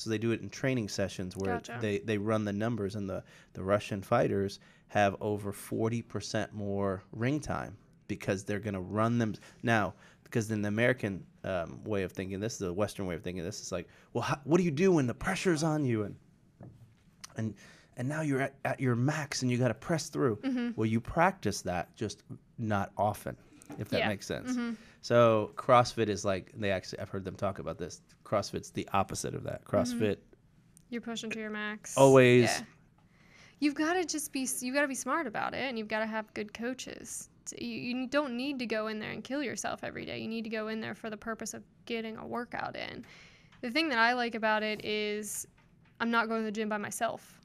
So they do it in training sessions where Gotcha. they run the numbers, and the Russian fighters have over 40% more ring time because they're going to run them. Now, because in the American way of thinking, this is the Western way of thinking, this is like, well, what do you do when the pressure's on you? And now you're at your max and you got to press through. Mm-hmm. Well, you practice that, just not often, if that makes sense. Mm-hmm. So CrossFit is like, I've heard them talk about this. CrossFit's the opposite of that. CrossFit You're pushing to your max. always. Yeah. You've got to be smart about it, and you've got to have good coaches. You don't need to go in there and kill yourself every day. You need to go in there for the purpose of getting a workout in. The thing that I like about it is I'm not going to the gym by myself.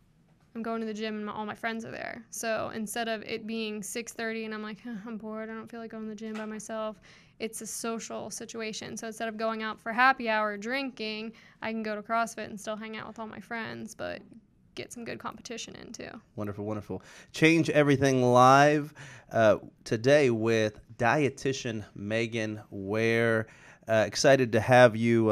I'm going to the gym and all my friends are there. So instead of it being 6:30 and I'm like, I'm bored, I don't feel like going to the gym by myself, it's a social situation. So instead of going out for happy hour drinking, I can go to CrossFit and still hang out with all my friends, but get some good competition in too. Wonderful, wonderful. Change Everything Live today with dietitian Megan Ware. Excited to have you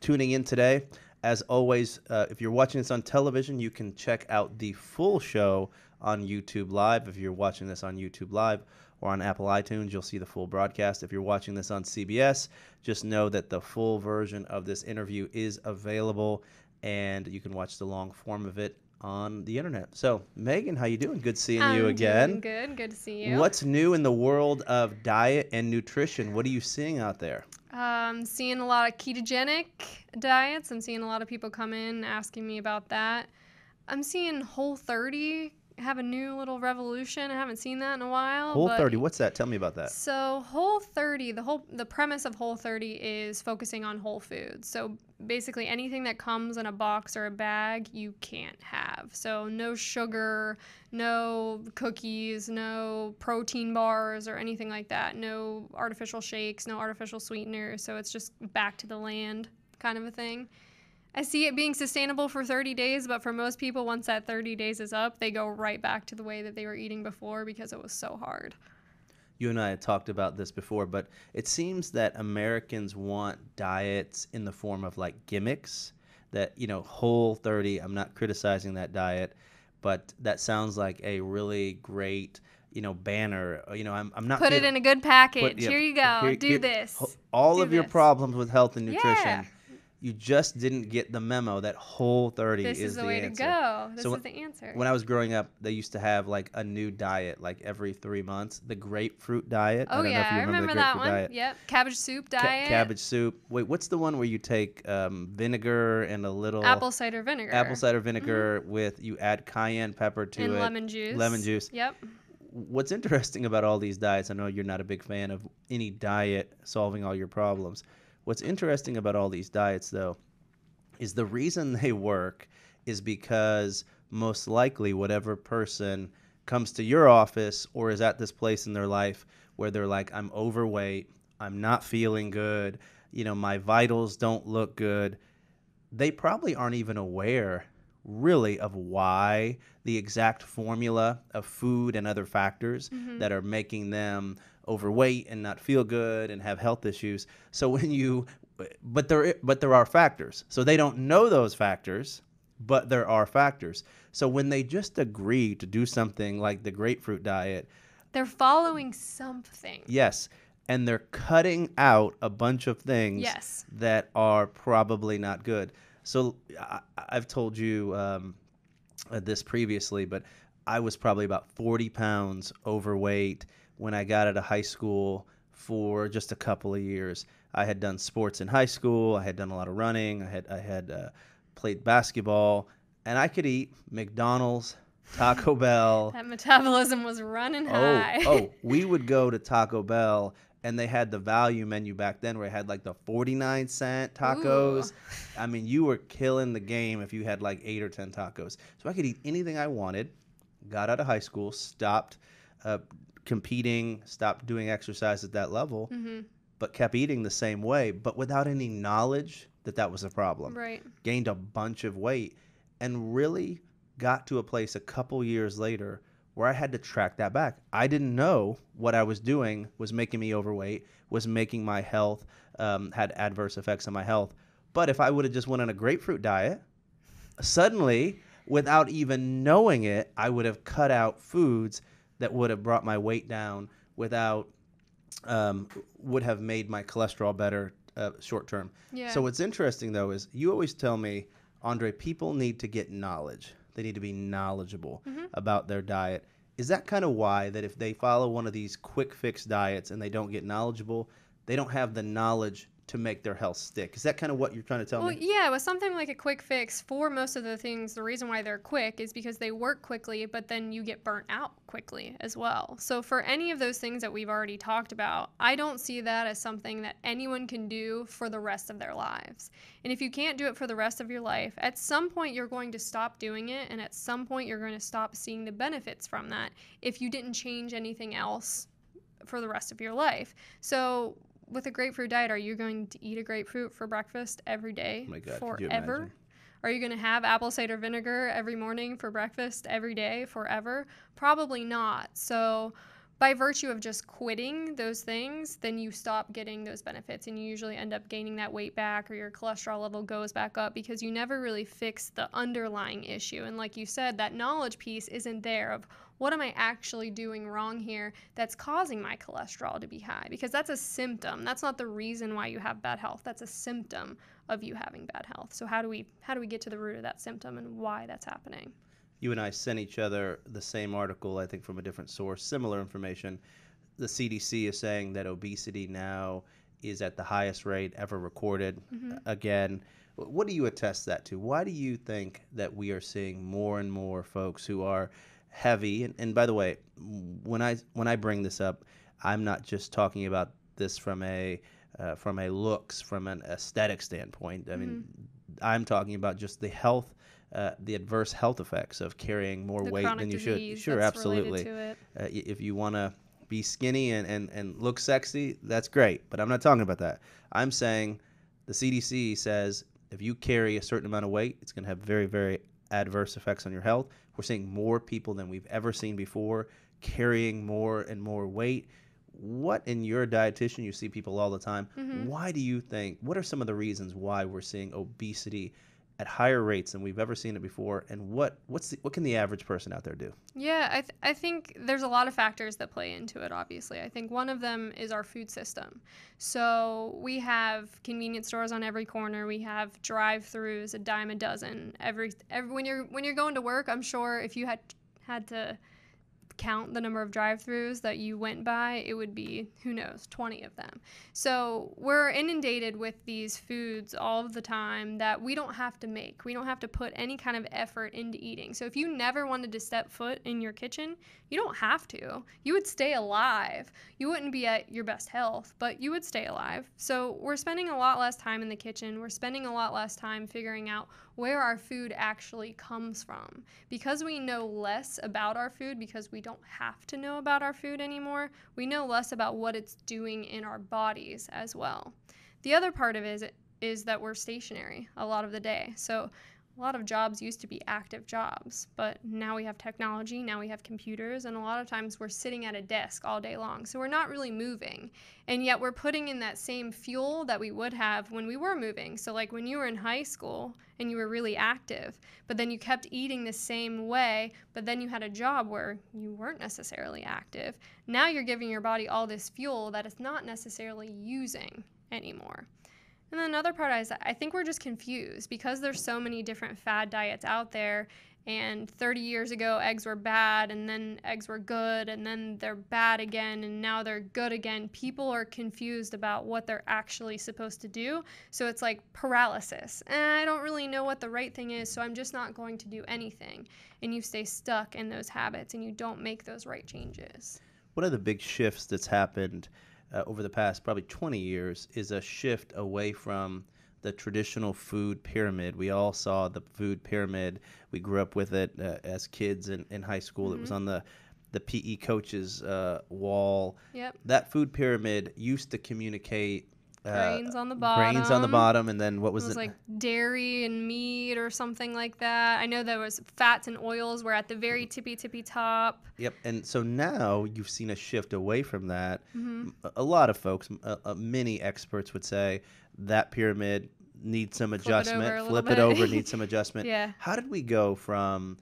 tuning in today. As always, if you're watching this on television, you can check out the full show on YouTube Live. If you're watching this on YouTube Live or on Apple iTunes, you'll see the full broadcast. If you're watching this on CBS, just know that the full version of this interview is available, and you can watch the long form of it on the internet. So, Megan, how you doing? Good seeing you again. I'm doing good. Good to see you. What's new in the world of diet and nutrition? What are you seeing out there? Seeing a lot of ketogenic diets. I'm seeing a lot of people come in asking me about that. I'm seeing Whole30 have a new little revolution. I haven't seen that in a while. Whole30, what's that? Tell me about that. So Whole30, the premise of Whole30 is focusing on whole foods. So basically anything that comes in a box or a bag, you can't have. So no sugar, no cookies, no protein bars or anything like that. No artificial shakes, no artificial sweeteners. So it's just back to the land kind of a thing. I see it being sustainable for 30 days, but for most people, once that 30 days is up, they go right back to the way that they were eating before because it was so hard. You and I had talked about this before, but it seems that Americans want diets in the form of like gimmicks. That, Whole30, I'm not criticizing that diet, but that sounds like a really great, banner. I'm not Put it in a good package. Here you go. Do this. All Do of your this. problems with health and nutrition. Yeah. You just didn't get the memo that Whole30 This is the way answer. to go. This So is the answer. When I was growing up, they used to have like a new diet like every 3 months. The grapefruit diet. Oh, I don't know if you I remember the that grapefruit one. diet. Yep. Cabbage soup diet. Cabbage soup. Wait, what's the one where you take vinegar and a little Apple cider vinegar. apple cider vinegar with you add cayenne pepper to and it. lemon juice. Lemon juice. Yep. What's interesting about all these diets, I know you're not a big fan of any diet solving all your problems. What's interesting about all these diets, though, is the reason they work is because most likely whatever person comes to your office or is at this place in their life where they're like, I'm overweight, I'm not feeling good, my vitals don't look good, they probably aren't even aware really of why the exact formula of food and other factors that are making them overweight and not feel good and have health issues. So but there are factors. So they don't know those factors, but there are factors. So when they just agree to do something like the grapefruit diet, they're following something. yes, and they're cutting out a bunch of things Yes. that are probably not good. So I've told you this previously, but I was probably about 40 pounds overweight when I got out of high school for just a couple of years. I had done sports in high school. I had done a lot of running. I had played basketball, and I could eat McDonald's, Taco Bell. That metabolism was running high. We would go to Taco Bell, and they had the value menu back then where it had like the 49-cent tacos. Ooh. I mean, you were killing the game if you had like 8 or 10 tacos. So I could eat anything I wanted. Got out of high school, stopped competing, stopped doing exercise at that level, but kept eating the same way, but without any knowledge that was a problem. Right. Gained a bunch of weight and really got to a place a couple years later where I had to track that back. I didn't know what I was doing was making me overweight, was making my health, had adverse effects on my health. But if I would have just went on a grapefruit diet, suddenly, without even knowing it, I would have cut out foods that would have brought my weight down without would have made my cholesterol better short term. Yeah. So what's interesting though is you always tell me, Andre, people need to get knowledge. They need to be knowledgeable about their diet. Is that kind of why that if they follow one of these quick fix diets and they don't get knowledgeable, they don't have the knowledge to make their health stick? Is that kind of what you're trying to tell Well, me? yeah, with something like a quick fix, for most of the things, the reason why they're quick is because they work quickly, but then you get burnt out quickly as well. So for any of those things that we've already talked about, I don't see that as something that anyone can do for the rest of their lives. And if you can't do it for the rest of your life, at some point you're going to stop doing it, and at some point you're going to stop seeing the benefits from that if you didn't change anything else for the rest of your life. So with a grapefruit diet, are you going to eat a grapefruit for breakfast every day Oh my God, could you forever? imagine? Are you going to have apple cider vinegar every morning for breakfast every day forever? Probably not. So by virtue of just quitting those things, then you stop getting those benefits, and you usually end up gaining that weight back, or your cholesterol level goes back up because you never really fix the underlying issue. And like you said, that knowledge piece isn't there of what am I actually doing wrong here that's causing my cholesterol to be high, because that's a symptom. That's not the reason why you have bad health. That's a symptom of you having bad health. So how do we get to the root of that symptom and why that's happening? You and I sent each other the same article, I think from a different source, similar information. The CDC is saying that obesity now is at the highest rate ever recorded. Again, what do you attest that to? Why do you think that we are seeing more and more folks who are heavy? And by the way, when I bring this up, I'm not just talking about this from a looks, from an aesthetic standpoint. I mean, I'm talking about just the health, the adverse health effects of carrying more The weight chronic than you disease should. Sure, that's absolutely. related to it. If you want to be skinny and look sexy, that's great. But I'm not talking about that. I'm saying the CDC says if you carry a certain amount of weight, it's going to have very, very adverse effects on your health. We're seeing more people than we've ever seen before carrying more and more weight. What, in your dietitian, you see people all the time, why do you think, what are some of the reasons why we're seeing obesity at higher rates than we've ever seen it before, and what can the average person out there do? Yeah, I think there's a lot of factors that play into it, obviously. I think one of them is our food system. So we have convenience stores on every corner. We have drive-throughs, a dime a dozen. When you're going to work, I'm sure if you had to count the number of drive-throughs that you went by, it would be, who knows, 20 of them. So we're inundated with these foods all of the time that we don't have to make. We don't have to put any kind of effort into eating. So if you never wanted to step foot in your kitchen, you don't have to. You would stay alive. You wouldn't be at your best health, but you would stay alive. So we're spending a lot less time in the kitchen. We're spending a lot less time figuring out where our food actually comes from. Because we know less about our food, because we don't have to know about our food anymore, we know less about what it's doing in our bodies as well. The other part of it is that we're stationary a lot of the day. So a lot of jobs used to be active jobs, but now we have technology, now we have computers, and a lot of times we're sitting at a desk all day long. So we're not really moving, and yet we're putting in that same fuel that we would have when we were moving. So like when you were in high school and you were really active, but then you kept eating the same way, but then you had a job where you weren't necessarily active. Now you're giving your body all this fuel that it's not necessarily using anymore. And then another part is I think we're just confused because there's so many different fad diets out there. And 30 years ago, eggs were bad, and then eggs were good, and then they're bad again, and now they're good again. People are confused about what they're actually supposed to do. So it's like paralysis. I don't really know what the right thing is, so I'm just not going to do anything. And you stay stuck in those habits, and you don't make those right changes. One of the big shifts that's happened over the past probably 20 years is a shift away from the traditional food pyramid. We all saw the food pyramid. We grew up with it as kids in high school. It was on the PE coach's wall. Yep. That food pyramid used to communicate Grains on the bottom. grains on the bottom, and then what was It was it? like dairy and meat or something like that. I know there was fats and oils were at the very tippy top. Yep. And so now you've seen a shift away from that. Mm-hmm. A lot of folks, many experts would say that pyramid need some Flip it over adjustment, a little flip it bit. over, need some adjustment. Yeah. How did we go from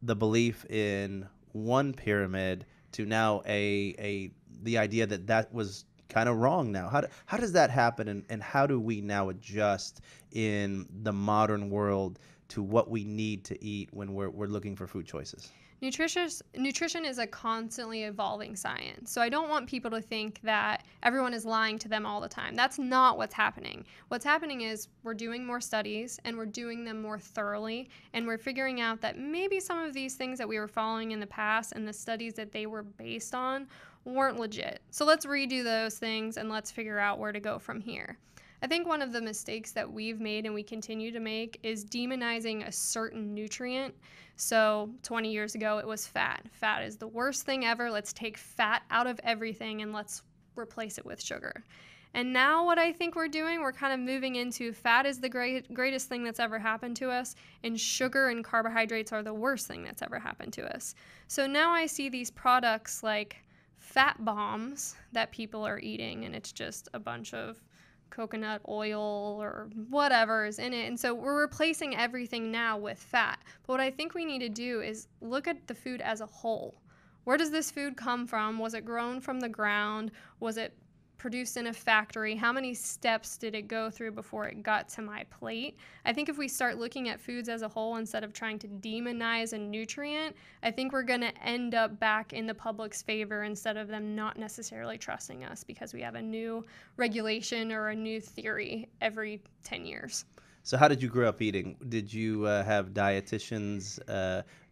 the belief in one pyramid to now a the idea that that was kind of wrong now? How does that happen, and how do we now adjust in the modern world to what we need to eat when we're looking for food choices? Nutrition is a constantly evolving science. So I don't want people to think that everyone is lying to them all the time. That's not what's happening. What's happening is we're doing more studies and we're doing them more thoroughly, and we're figuring out that maybe some of these things that we were following in the past and the studies that they were based on weren't legit. So let's redo those things and let's figure out where to go from here. I think one of the mistakes that we've made and we continue to make is demonizing a certain nutrient. So 20 years ago, it was fat. Fat is the worst thing ever. Let's take fat out of everything and let's replace it with sugar. And now what I think we're doing, we're kind of moving into fat is the greatest thing that's ever happened to us, and sugar and carbohydrates are the worst thing that's ever happened to us. So now I see these products like fat bombs that people are eating, and it's just a bunch of coconut oil or whatever is in it. And so we're replacing everything now with fat. But what I think we need to do is look at the food as a whole. Where does this food come from? Was it grown from the ground? Was it produced in a factory? How many steps did it go through before it got to my plate? I think if we start looking at foods as a whole instead of trying to demonize a nutrient, I think we're going to end up back in the public's favor instead of them not necessarily trusting us because we have a new regulation or a new theory every 10 years. So how did you grow up eating? Did you have dietitians,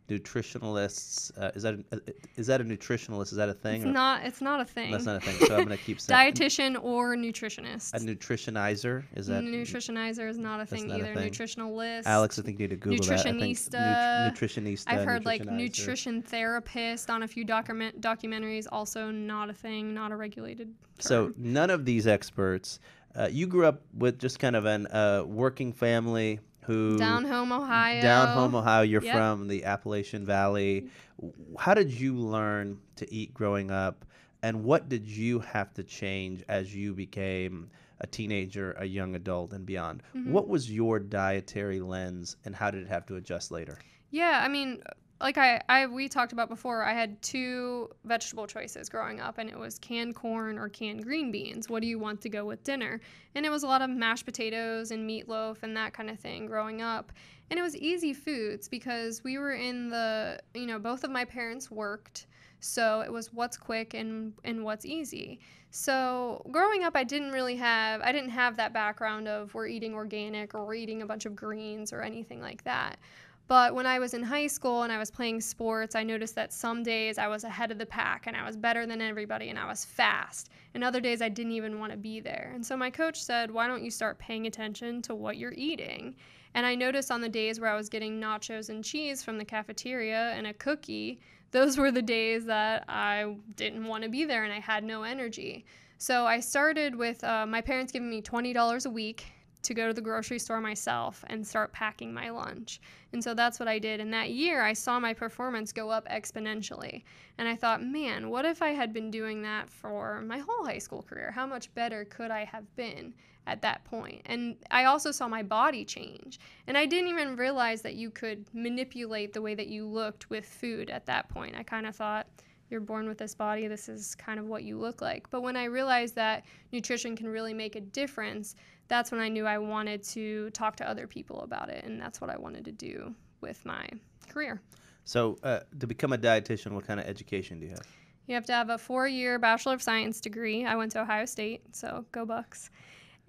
nutritionalists? Is that a nutritionalist? Is that a thing? It's not a thing. That's not a thing. So I'm going to keep saying dietitian or nutritionist. a nutritionizer. Is that nutritionizer is not a thing not a either. thing. Nutritionalist. Alex, I think you need to Google that. I think Nutritionista. nutritionista. I've heard like nutritionizer. nutrition therapist on a few documentaries. Also not a thing, not a regulated term. So none of these experts. You grew up with just kind of an working family who Down home, Ohio. Down home, Ohio. You're Yep. from the Appalachian Valley. How did you learn to eat growing up, and what did you have to change as you became a teenager, a young adult, and beyond? Mm-hmm. What was your dietary lens, and how did it have to adjust later? Yeah, I mean, like we talked about before, I had two vegetable choices growing up, and it was canned corn or canned green beans. What do you want to go with dinner? And it was a lot of mashed potatoes and meatloaf and that kind of thing growing up. And it was easy foods because we were in the, both of my parents worked. So it was what's quick and what's easy. So growing up, I didn't have that background of we're eating organic or we're eating a bunch of greens or anything like that. But when I was in high school and I was playing sports, I noticed that some days I was ahead of the pack and I was better than everybody and I was fast. And other days I didn't even want to be there. And so my coach said, why don't you start paying attention to what you're eating? And I noticed on the days where I was getting nachos and cheese from the cafeteria and a cookie, those were the days that I didn't want to be there and I had no energy. So I started with my parents giving me $20 a week to go to the grocery store myself and start packing my lunch. And so that's what I did. And that year, I saw my performance go up exponentially. And I thought, man, what if I had been doing that for my whole high school career? How much better could I have been at that point? And I also saw my body change. And I didn't even realize that you could manipulate the way that you looked with food at that point. I kind of thought, you're born with this body, this is kind of what you look like. But when I realized that nutrition can really make a difference, that's when I knew I wanted to talk to other people about it, and that's what I wanted to do with my career. So to become a dietitian, what kind of education do you have? You have to have a 4-year Bachelor of Science degree. I went to Ohio State, so go Bucks.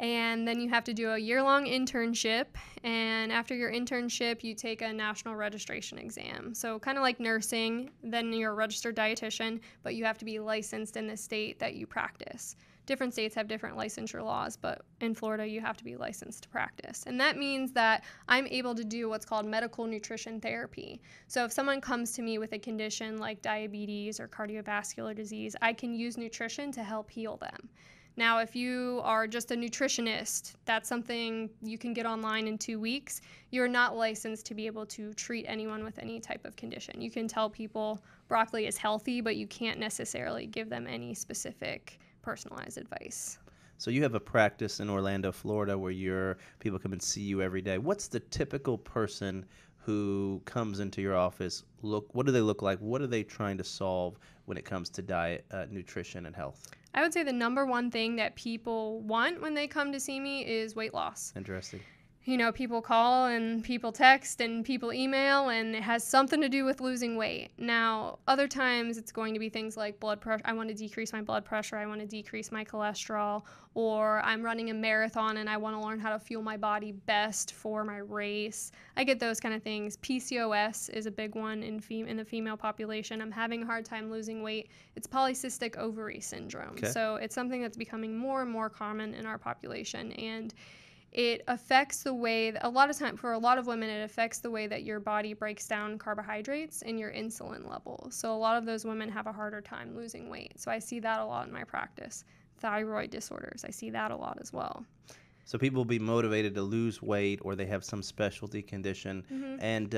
And then you have to do a year-long internship, and after your internship, you take a national registration exam. So kind of like nursing, then you're a registered dietitian, but you have to be licensed in the state that you practice. Different states have different licensure laws, but in Florida, you have to be licensed to practice. And that means that I'm able to do what's called medical nutrition therapy. So if someone comes to me with a condition like diabetes or cardiovascular disease, I can use nutrition to help heal them. Now, if you are just a nutritionist, that's something you can get online in 2 weeks. You're not licensed to be able to treat anyone with any type of condition. You can tell people broccoli is healthy, but you can't necessarily give them any specific personalized advice. So you have a practice in Orlando, Florida, where people come and see you every day. What's the typical person who comes into your office? What do they look like? What are they trying to solve when it comes to diet, nutrition, and health? I would say the number one thing that people want when they come to see me is weight loss. Interesting. You know, people call and people text and people email, and it has something to do with losing weight. Now, other times it's going to be things like blood pressure. I want to decrease my blood pressure. I want to decrease my cholesterol. Or I'm running a marathon and I want to learn how to fuel my body best for my race. I get those kind of things. PCOS is a big one in the female population. I'm having a hard time losing weight. It's polycystic ovary syndrome. Okay. So it's something that's becoming more and more common in our population. And it affects the way, a lot of time, for a lot of women, it affects the way that your body breaks down carbohydrates and your insulin levels. So a lot of those women have a harder time losing weight. So I see that a lot in my practice. Thyroid disorders, I see that a lot as well. So people will be motivated to lose weight, or they have some specialty condition. And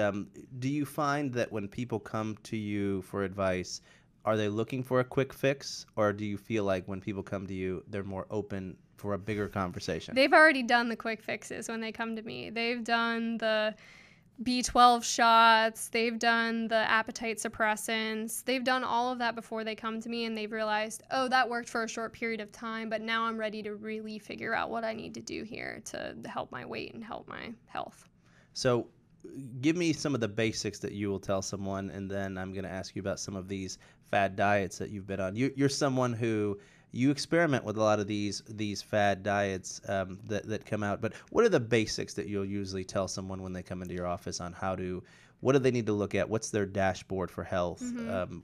do you find that when people come to you for advice, are they looking for a quick fix, or do you feel like when people come to you, they're more open for a bigger conversation? They've already done the quick fixes when they come to me. They've done the B12 shots, they've done the appetite suppressants, they've done all of that before they come to me, and they've realized, oh, that worked for a short period of time, but now I'm ready to really figure out what I need to do here to help my weight and help my health. So give me some of the basics that you will tell someone, and then I'm going to ask you about some of these fad diets that you've been on. You're someone who you experiment with a lot of these fad diets that come out, but what are the basics that you'll usually tell someone when they come into your office on what do they need to look at? What's their dashboard for health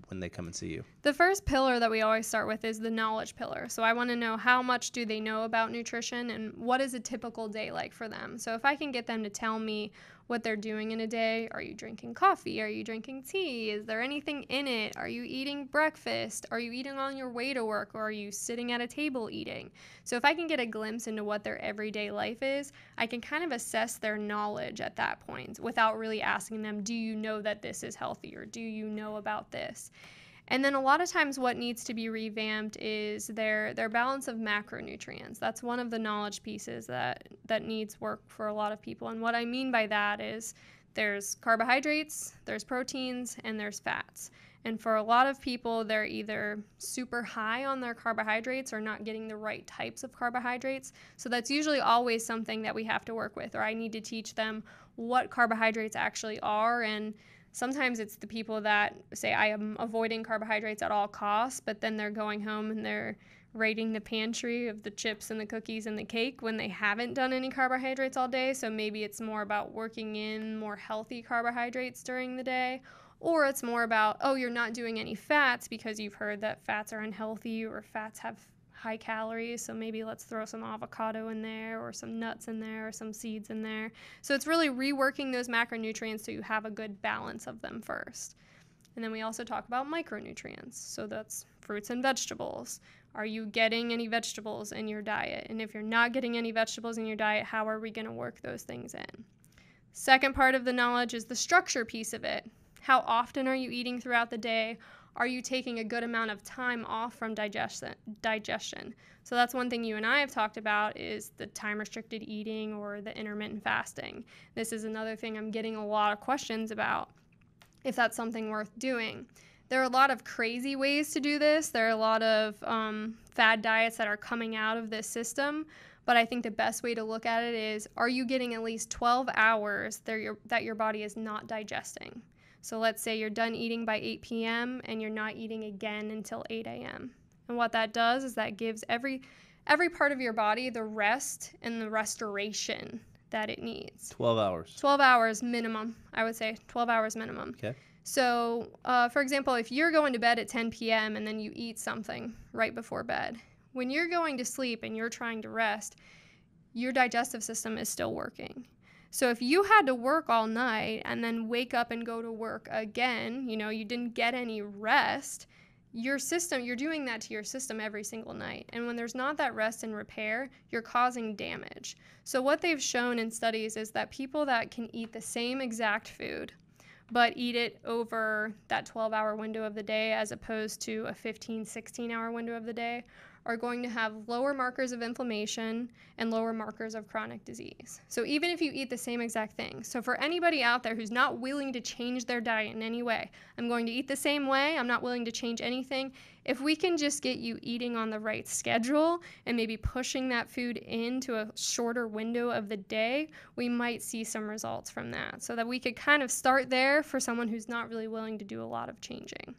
when they come and see you? The first pillar that we always start with is the knowledge pillar. So I want to know, how much do they know about nutrition and what is a typical day like for them? So if I can get them to tell me what they're doing in a day, are you drinking coffee? Are you drinking tea? Is there anything in it? Are you eating breakfast? Are you eating on your way to work, or are you sitting at a table eating? So if I can get a glimpse into what their everyday life is, I can kind of assess their knowledge at that point without really asking them, do you know that this is healthy, or do you know about this? And then a lot of times what needs to be revamped is their balance of macronutrients. That's one of the knowledge pieces that needs work for a lot of people. And what I mean by that is there's carbohydrates, there's proteins, and there's fats. And for a lot of people, they're either super high on their carbohydrates or not getting the right types of carbohydrates. So that's usually always something that we have to work with, or I need to teach them what carbohydrates actually are. And sometimes it's the people that say, I am avoiding carbohydrates at all costs, but then they're going home and they're raiding the pantry of the chips and the cookies and the cake when they haven't done any carbohydrates all day. So maybe it's more about working in more healthy carbohydrates during the day. Or it's more about, oh, you're not doing any fats because you've heard that fats are unhealthy or fats have high calories, so maybe let's throw some avocado in there or some nuts in there or some seeds in there. So it's really reworking those macronutrients so you have a good balance of them first. And then we also talk about micronutrients. So that's fruits and vegetables. Are you getting any vegetables in your diet? And if you're not getting any vegetables in your diet, how are we going to work those things in? Second part of the knowledge is the structure piece of it. How often are you eating throughout the day? Are you taking a good amount of time off from digestion? So that's one thing you and I have talked about, is the time-restricted eating or the intermittent fasting. This is another thing I'm getting a lot of questions about, if that's something worth doing. There are a lot of crazy ways to do this. There are a lot of fad diets that are coming out of this system. But I think the best way to look at it is, are you getting at least 12 hours that your body is not digesting? So let's say you're done eating by 8 p.m. and you're not eating again until 8 a.m. And what that does is that gives every part of your body the rest and the restoration that it needs. 12 hours. 12 hours minimum, I would say. 12 hours minimum. Okay. So, for example, if you're going to bed at 10 p.m. and then you eat something right before bed, when you're going to sleep and you're trying to rest, your digestive system is still working. So if you had to work all night and then wake up and go to work again, you didn't get any rest, you're doing that to your system every single night. And when there's not that rest and repair, you're causing damage. So what they've shown in studies is that people that can eat the same exact food, but eat it over that 12-hour window of the day as opposed to a 15, 16-hour window of the day, are going to have lower markers of inflammation and lower markers of chronic disease. So even if you eat the same exact thing, so for anybody out there who's not willing to change their diet in any way, I'm going to eat the same way, I'm not willing to change anything. If we can just get you eating on the right schedule and maybe pushing that food into a shorter window of the day, we might see some results from that. So that we could kind of start there for someone who's not really willing to do a lot of changing.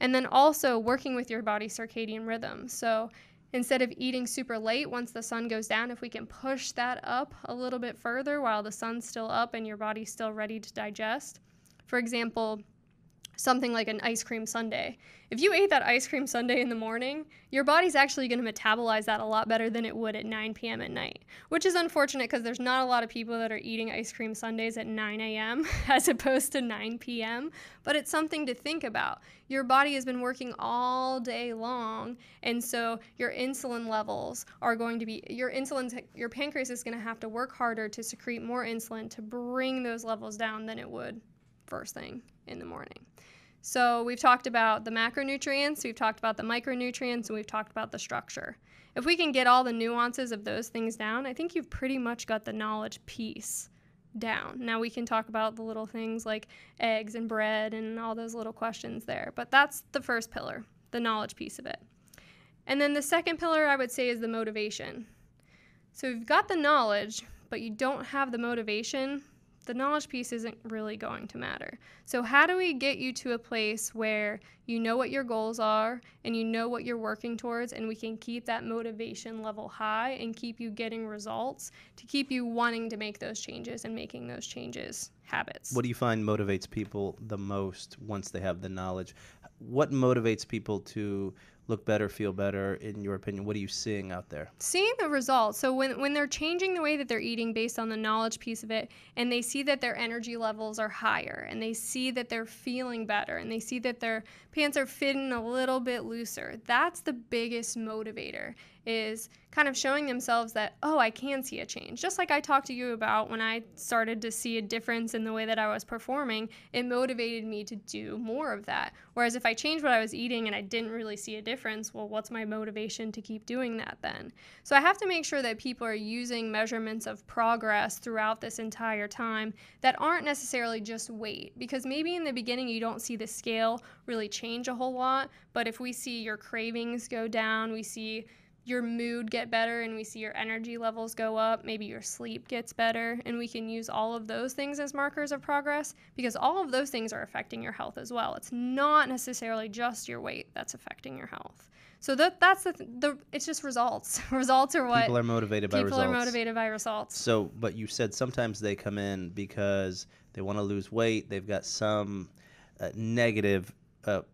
And then also working with your body's circadian rhythm. So instead of eating super late once the sun goes down, if we can push that up a little bit further while the sun's still up and your body's still ready to digest. For example, something like an ice cream sundae. If you ate that ice cream sundae in the morning, your body's actually going to metabolize that a lot better than it would at 9 p.m. at night, which is unfortunate because there's not a lot of people that are eating ice cream sundaes at 9 a.m. as opposed to 9 p.m., but it's something to think about. Your body has been working all day long, and so your insulin levels are going to be, your pancreas is going to have to work harder to secrete more insulin to bring those levels down than it would first thing in the morning. So we've talked about the macronutrients, we've talked about the micronutrients, and we've talked about the structure. If we can get all the nuances of those things down, I think you've pretty much got the knowledge piece down. Now we can talk about the little things like eggs and bread and all those little questions there, but that's the first pillar, the knowledge piece of it. And then the second pillar I would say is the motivation. So you've got the knowledge, but you don't have the motivation, the knowledge piece isn't really going to matter. So how do we get you to a place where you know what your goals are and you know what you're working towards, and we can keep that motivation level high and keep you getting results to keep you wanting to make those changes and making those changes habits? What do you find motivates people the most once they have the knowledge? What motivates people to look better, feel better, in your opinion? What are you seeing out there? Seeing the results. So when they're changing the way that they're eating based on the knowledge piece of it, and they see that their energy levels are higher, and they see that they're feeling better, and they see that their pants are fitting a little bit looser, that's the biggest motivator, is kind of showing themselves that, oh, I can see a change. Just like I talked to you about when I started to see a difference in the way that I was performing, it motivated me to do more of that. Whereas if I changed what I was eating and I didn't really see a difference, well, what's my motivation to keep doing that then? So I have to make sure that people are using measurements of progress throughout this entire time that aren't necessarily just weight, because maybe in the beginning you don't see the scale really change a whole lot, but if we see your cravings go down, we see your mood get better, and we see your energy levels go up, maybe your sleep gets better, and we can use all of those things as markers of progress, because all of those things are affecting your health as well. It's not necessarily just your weight that's affecting your health. So that's it's just results. Results are what People are motivated by results. People are motivated by results. So, but you said sometimes they come in because they want to lose weight. They've got some negative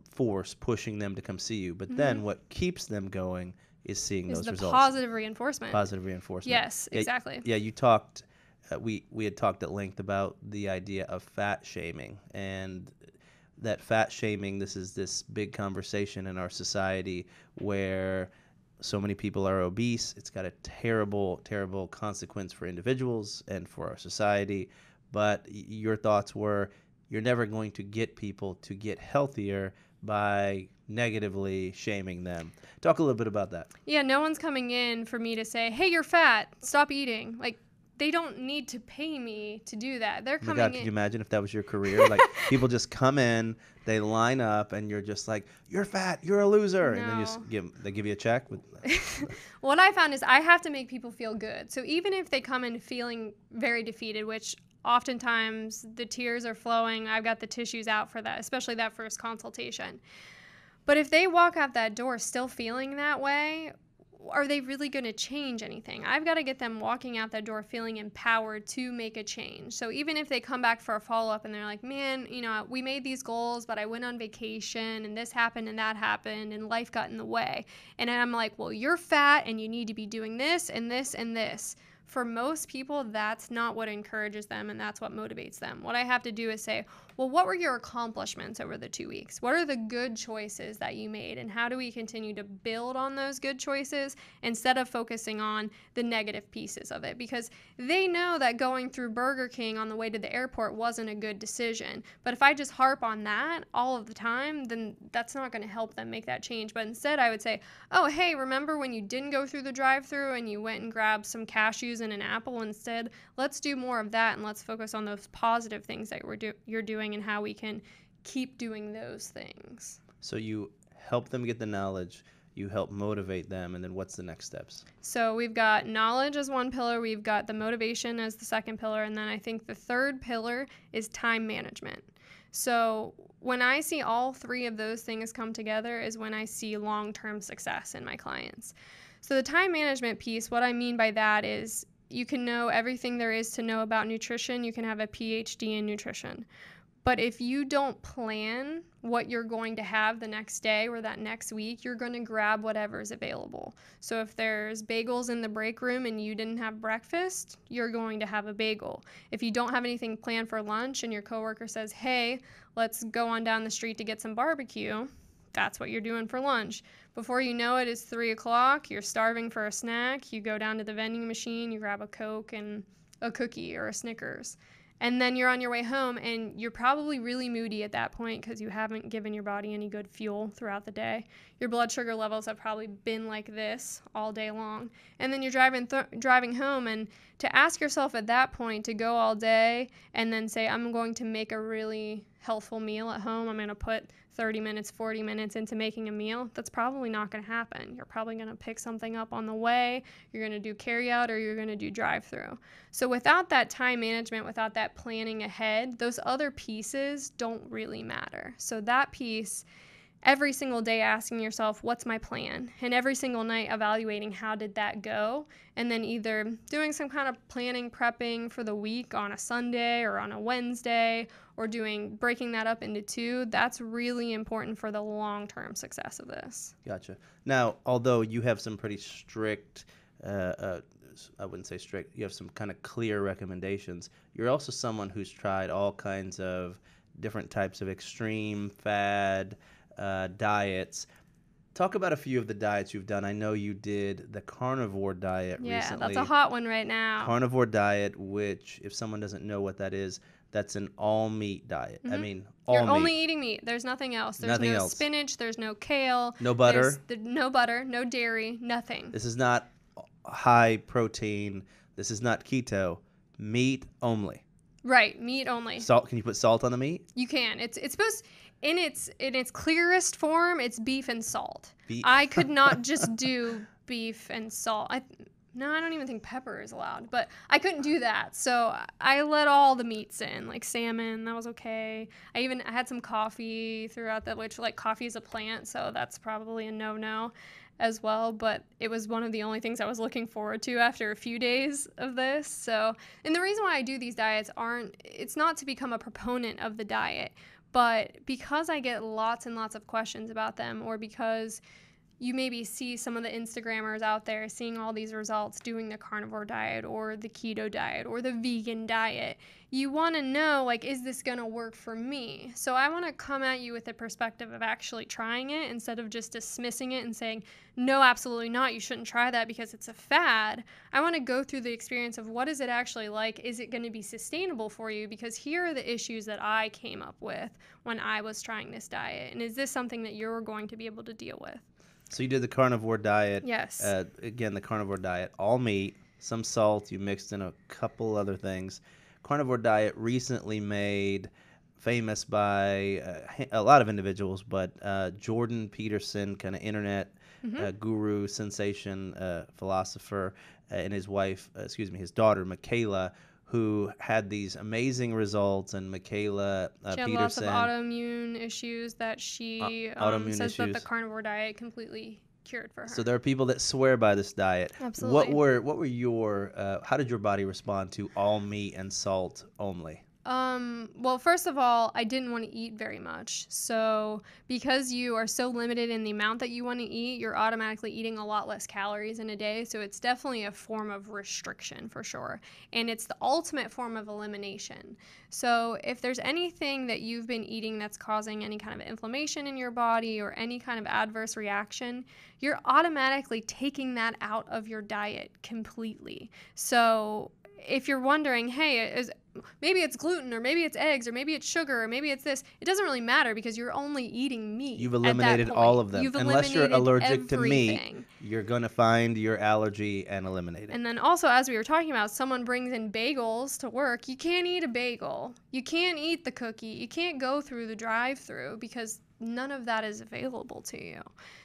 force pushing them to come see you. But then what keeps them going is seeing those results. Positive reinforcement. Positive reinforcement. Yes, exactly. Yeah, you talked, we had talked at length about the idea of fat shaming, and that fat shaming, this is this big conversation in our society where so many people are obese. It's got a terrible, terrible consequence for individuals and for our society. But your thoughts were, you're never going to get people to get healthier by negatively shaming them. Talk a little bit about that. Yeah, no one's coming in for me to say, hey, you're fat, stop eating. Like, they don't need to pay me to do that. They're coming in. Could you imagine if that was your career? Like, people just come in, they line up, and you're just like, you're fat, you're a loser. No. And then they give you a check. What I found is I have to make people feel good. So even if they come in feeling very defeated, which oftentimes the tears are flowing, I've got the tissues out for that, especially that first consultation. But if they walk out that door still feeling that way, are they really going to change anything? I've got to get them walking out that door feeling empowered to make a change. So even if they come back for a follow-up and they're like, man, we made these goals, but I went on vacation and this happened and that happened and life got in the way. And I'm like, well, you're fat and you need to be doing this and this and this. for most people, that's not what encourages them and that's what motivates them. What I have to do is say, well, what were your accomplishments over the 2 weeks? What are the good choices that you made? And how do we continue to build on those good choices instead of focusing on the negative pieces of it? Because they know that going through Burger King on the way to the airport wasn't a good decision. But if I just harp on that all of the time, then that's not going to help them make that change. But instead, I would say, oh, hey, remember when you didn't go through the drive-thru and you went and grabbed some cashews and an apple instead? Let's do more of that and let's focus on those positive things that you're doing and how we can keep doing those things. So you help them get the knowledge, you help motivate them, and then what's the next steps? So we've got knowledge as one pillar, we've got the motivation as the second pillar, and then I think the third pillar is time management. So when I see all three of those things come together is when I see long-term success in my clients. So the time management piece, what I mean by that is you can know everything there is to know about nutrition. You can have a PhD in nutrition. But if you don't plan what you're going to have the next day or that next week, you're going to grab whatever's available. So if there's bagels in the break room and you didn't have breakfast, you're going to have a bagel. If you don't have anything planned for lunch and your coworker says, hey, let's go on down the street to get some barbecue, that's what you're doing for lunch. Before you know it, it's 3 o'clock, you're starving for a snack, you go down to the vending machine, you grab a Coke and a cookie or a Snickers. And then you're on your way home and you're probably really moody at that point because you haven't given your body any good fuel throughout the day. Your blood sugar levels have probably been like this all day long. And then you're driving home, and to ask yourself at that point to go all day and then say, I'm going to make a really healthful meal at home. I'm going to put 30 minutes, 40 minutes into making a meal. That's probably not going to happen. You're probably going to pick something up on the way. You're going to do carry out or you're going to do drive through. So without that time management, without that planning ahead, those other pieces don't really matter. So that piece, every single day asking yourself, what's my plan? And every single night evaluating how did that go? And then either doing some kind of planning, prepping for the week on a Sunday or on a Wednesday, or breaking that up into two. That's really important for the long-term success of this. Gotcha. Now, although you have some pretty strict, I wouldn't say strict, you have some kind of clear recommendations, you're also someone who's tried all kinds of different types of extreme fad diets. Talk about a few of the diets you've done. I know you did the carnivore diet recently. Yeah, that's a hot one right now. Carnivore diet, which if someone doesn't know what that is, that's an all-meat diet. Mm-hmm. I mean, all You're meat. only eating meat. There's nothing else. There's Nothing no else. spinach. There's no kale. No butter. No butter. No dairy. Nothing. This is not high protein. This is not keto. Meat only. Right. Meat only. Salt. Can you put salt on the meat? You can. It's supposed in its clearest form. It's beef and salt. Beef. I could not just do beef and salt. No, I don't even think pepper is allowed, but I couldn't do that. So I let all the meats in, like salmon, that was okay. I had some coffee throughout that, which like coffee is a plant, so that's probably a no-no as well. But it was one of the only things I was looking forward to after a few days of this. So, and the reason why I do these diets it's not to become a proponent of the diet, but because I get lots and lots of questions about them, or because you maybe see some of the Instagrammers out there seeing all these results doing the carnivore diet or the keto diet or the vegan diet. You want to know, like, is this going to work for me? So I want to come at you with the perspective of actually trying it instead of just dismissing it and saying, no, absolutely not. You shouldn't try that because it's a fad. I want to go through the experience of what is it actually like? Is it going to be sustainable for you? Because here are the issues that I came up with when I was trying this diet. And is this something that you're going to be able to deal with? So you did the carnivore diet. Yes. Again, the carnivore diet, all meat, some salt. You mixed in a couple other things. Carnivore diet recently made famous by a lot of individuals, but Jordan Peterson, kind of internet guru, sensation, philosopher, and his his daughter, Michaela, who had these amazing results, and Michaela she had Peterson. Lots of autoimmune issues that she says that the carnivore diet completely cured for her. So there are people that swear by this diet. Absolutely. What were your how did your body respond to all meat and salt only? Well, first of all, I didn't want to eat very much. So, because you are so limited in the amount that you want to eat, you're automatically eating a lot less calories in a day. So, it's definitely a form of restriction for sure. And it's the ultimate form of elimination. So, if there's anything that you've been eating that's causing any kind of inflammation in your body or any kind of adverse reaction, you're automatically taking that out of your diet completely. So, if you're wondering, hey, maybe it's gluten or maybe it's eggs or maybe it's sugar or maybe it's this, it doesn't really matter because you're only eating meat. You've at that eliminated point. all of them. You've Unless you're eliminated allergic to meat, everything. you're going to find your allergy and eliminate it. And then also, as we were talking about, someone brings in bagels to work. You can't eat a bagel. You can't eat the cookie. You can't go through the drive-through because none of that is available to you.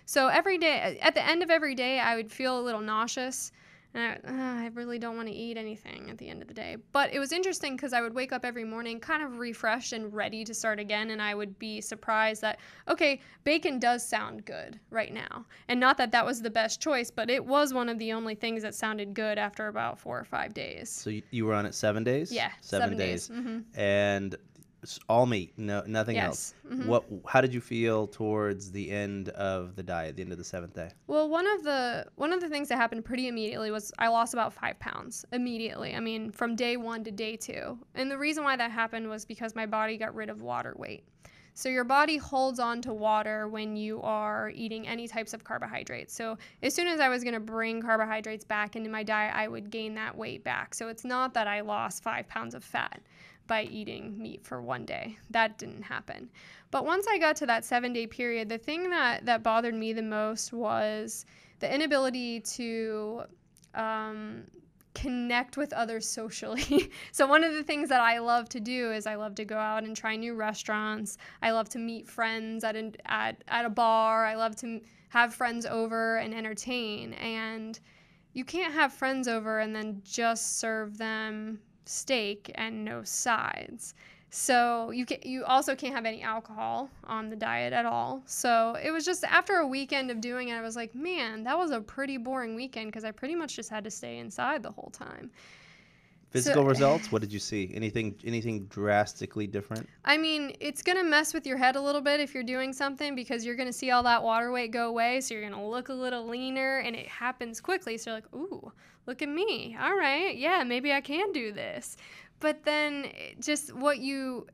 So every day, at the end of every day, I would feel a little nauseous. And I really don't want to eat anything at the end of the day. But it was interesting because I would wake up every morning kind of refreshed and ready to start again. And I would be surprised that, okay, bacon does sound good right now. And not that that was the best choice, but it was one of the only things that sounded good after about 4 or 5 days. So you were on it 7 days? Yeah, 7 days. Mm-hmm. And all meat, nothing else. Mm-hmm. How did you feel towards the end of the diet, the end of the 7th day? Well, one of the things that happened pretty immediately was I lost about 5 pounds immediately. I mean, from day 1 to day 2. And the reason why that happened was because my body got rid of water weight. So your body holds on to water when you are eating any types of carbohydrates. So as soon as I was going to bring carbohydrates back into my diet, I would gain that weight back. So it's not that I lost 5 pounds of fat by eating meat for one day. That didn't happen. But once I got to that 7-day period, the thing that bothered me the most was the inability to connect with others socially. So one of the things that I love to do is I love to go out and try new restaurants. I love to meet friends at a bar. I love to have friends over and entertain. And you can't have friends over and then just serve them steak and no sides. So you also can't have any alcohol on the diet at all. So it was just after a weekend of doing it, I was like, man, that was a pretty boring weekend because I pretty much just had to stay inside the whole time. Physical results? What did you see? Anything drastically different? I mean, it's going to mess with your head a little bit if you're doing something because you're going to see all that water weight go away. So you're going to look a little leaner and it happens quickly. So you're like, ooh, look at me. All right. Yeah, maybe I can do this. But then it's what you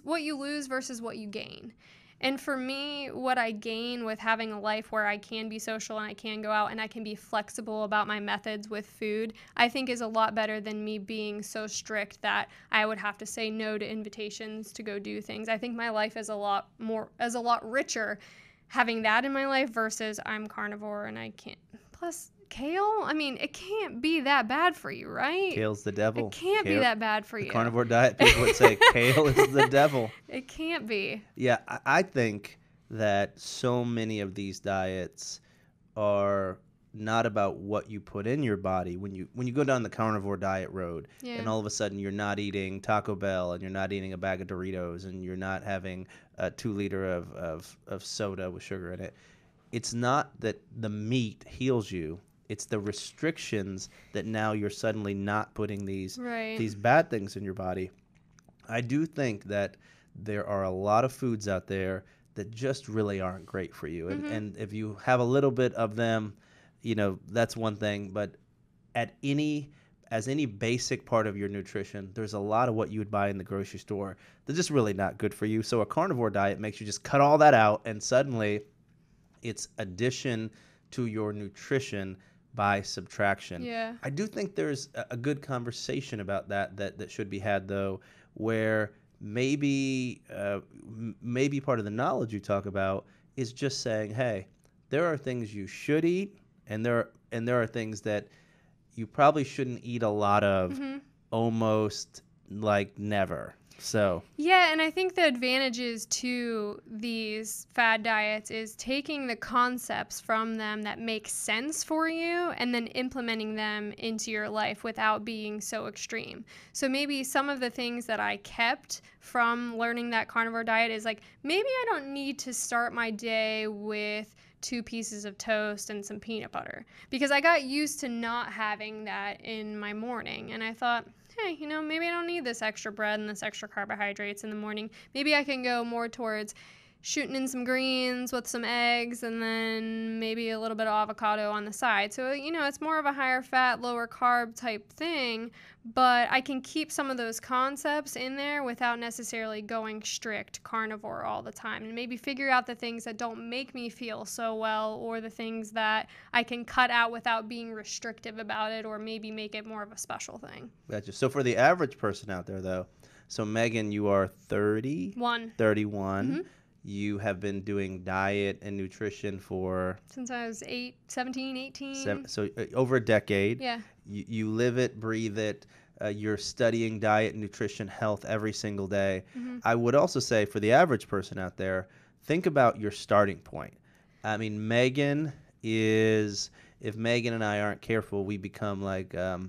lose versus what you gain. And for me, what I gain with having a life where I can be social and I can go out and I can be flexible about my methods with food, I think is a lot better than me being so strict that I would have to say no to invitations to go do things. I think my life is a lot richer having that in my life versus I'm carnivore and I can't. Plus, kale, I mean, it can't be that bad for you, right? Kale's the devil. It can't be that bad for you. Carnivore diet, people would say kale is the devil. It can't be. Yeah, I think that so many of these diets are not about what you put in your body. When you go down the carnivore diet road, and all of a sudden you're not eating Taco Bell and you're not eating a bag of Doritos and you're not having a 2-liter of soda with sugar in it, it's not that the meat heals you. It's the restrictions that now you're suddenly not putting these bad things in your body. I do think that there are a lot of foods out there that just really aren't great for you. And if you have a little bit of them, that's one thing. But as any basic part of your nutrition, there's a lot of what you would buy in the grocery store that's just really not good for you. So a carnivore diet makes you just cut all that out, and suddenly it's addition to your nutrition by subtraction. Yeah. I do think there's a good conversation about that should be had, though, where maybe part of the knowledge you talk about is just saying, hey, there are things you should eat, and there are things that you probably shouldn't eat a lot of, almost like never. So yeah, and I think the advantages to these fad diets is taking the concepts from them that make sense for you and then implementing them into your life without being so extreme. So maybe some of the things that I kept from learning that carnivore diet is like, maybe I don't need to start my day with 2 pieces of toast and some peanut butter because I got used to not having that in my morning. And I thought, hey, maybe I don't need this extra bread and this extra carbohydrates in the morning. Maybe I can go more towards shooting in some greens with some eggs and then maybe a little bit of avocado on the side. So, it's more of a higher fat, lower carb type thing, but I can keep some of those concepts in there without necessarily going strict carnivore all the time, and maybe figure out the things that don't make me feel so well, or the things that I can cut out without being restrictive about it, or maybe make it more of a special thing. Gotcha. So for the average person out there, though, so Megan, you are 30, 31. Mm-hmm. You have been doing diet and nutrition for Since I was 17, 18. Over a decade. Yeah. You live it, breathe it. You're studying diet, nutrition, health every single day. Mm-hmm. I would also say for the average person out there, think about your starting point. I mean, if Megan and I aren't careful, we become like a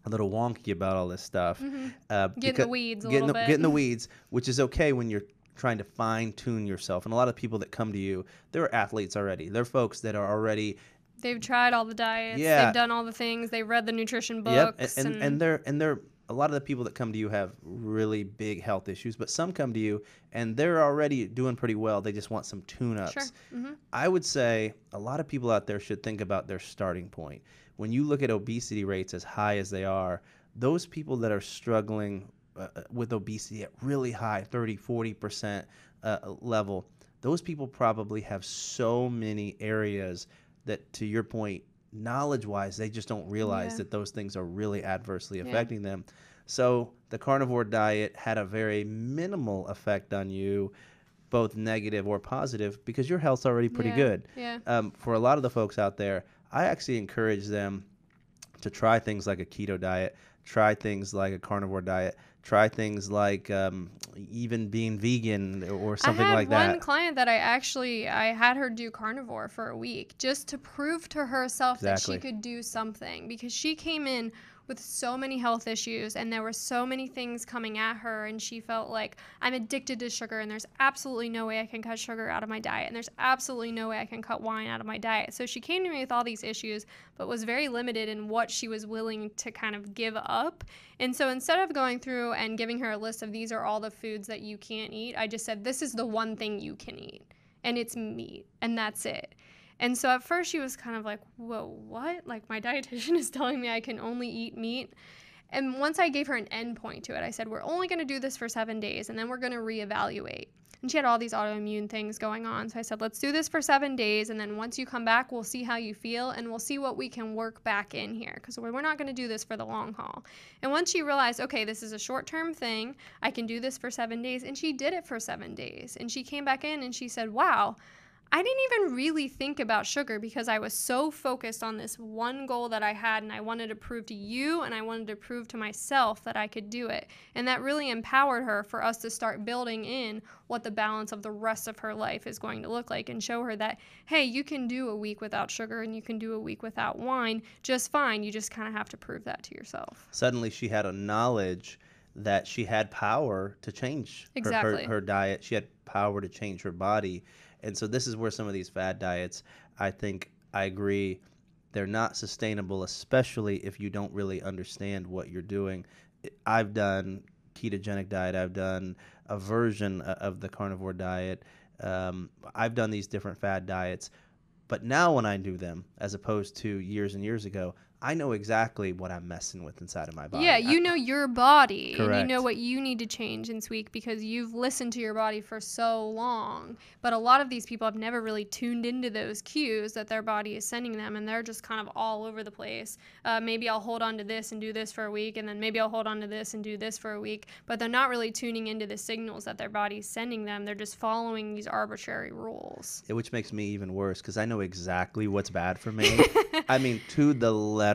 little wonky about all this stuff. Mm-hmm. Get in the weeds a little bit. Get in the weeds, which is okay when you're trying to fine tune yourself. And a lot of people that come to you, they're athletes already. They're folks that are already. They've tried all the diets. Yeah. They've done all the things. They've read the nutrition books. Yep. And they're a lot of the people that come to you have really big health issues, but some come to you and they're already doing pretty well. They just want some tune-ups. Sure. Mm-hmm. I would say a lot of people out there should think about their starting point. When you look at obesity rates as high as they are, those people that are struggling with obesity at really high 30-40% level, those people probably have so many areas that, to your point, knowledge-wise, they just don't realize that those things are really adversely affecting them. So the carnivore diet had a very minimal effect on you, both negative or positive, because your health's already pretty good. Yeah. For a lot of the folks out there, I actually encourage them to try things like a keto diet, try things like a carnivore diet, try things like even being vegan or something like that. I had one client that I had her do carnivore for a week just to prove to herself that she could do something, because she came in with so many health issues and there were so many things coming at her, and she felt like, I'm addicted to sugar and there's absolutely no way I can cut sugar out of my diet, and there's absolutely no way I can cut wine out of my diet. So she came to me with all these issues but was very limited in what she was willing to kind of give up. And so instead of going through and giving her a list of these are all the foods that you can't eat, I just said, this is the one thing you can eat, and it's meat, and that's it. And so at first she was kind of like, whoa, what? Like, my dietitian is telling me I can only eat meat? And once I gave her an end point to it, I said, we're only going to do this for 7 days, and then we're going to reevaluate. And she had all these autoimmune things going on. So I said, let's do this for 7 days, and then once you come back, we'll see how you feel, and we'll see what we can work back in here, because we're not going to do this for the long haul. And once she realized, okay, this is a short-term thing, I can do this for 7 days, and she did it for 7 days. And she came back in and she said, wow, I didn't even really think about sugar because I was so focused on this one goal that I had, and I wanted to prove to you and I wanted to prove to myself that I could do it. And that really empowered her for us to start building in what the balance of the rest of her life is going to look like, and show her that, hey, you can do a week without sugar and you can do a week without wine just fine. You just kind of have to prove that to yourself. Suddenly she had a knowledge that she had power to change her diet. She had power to change her body. And so this is where some of these fad diets, I agree, they're not sustainable, especially if you don't really understand what you're doing. I've done ketogenic diet. I've done a version of the carnivore diet. I've done these different fad diets. But now when I do them, as opposed to years and years ago, I know exactly what I'm messing with inside of my body. Yeah, you know your body. Correct. And you know what you need to change and tweak because you've listened to your body for so long. But a lot of these people have never really tuned into those cues that their body is sending them, and they're just kind of all over the place. Maybe I'll hold on to this and do this for a week, and then maybe I'll hold on to this and do this for a week. But they're not really tuning into the signals that their body is sending them. They're just following these arbitrary rules. Yeah, which makes me even worse because I know exactly what's bad for me. I mean, to the letter,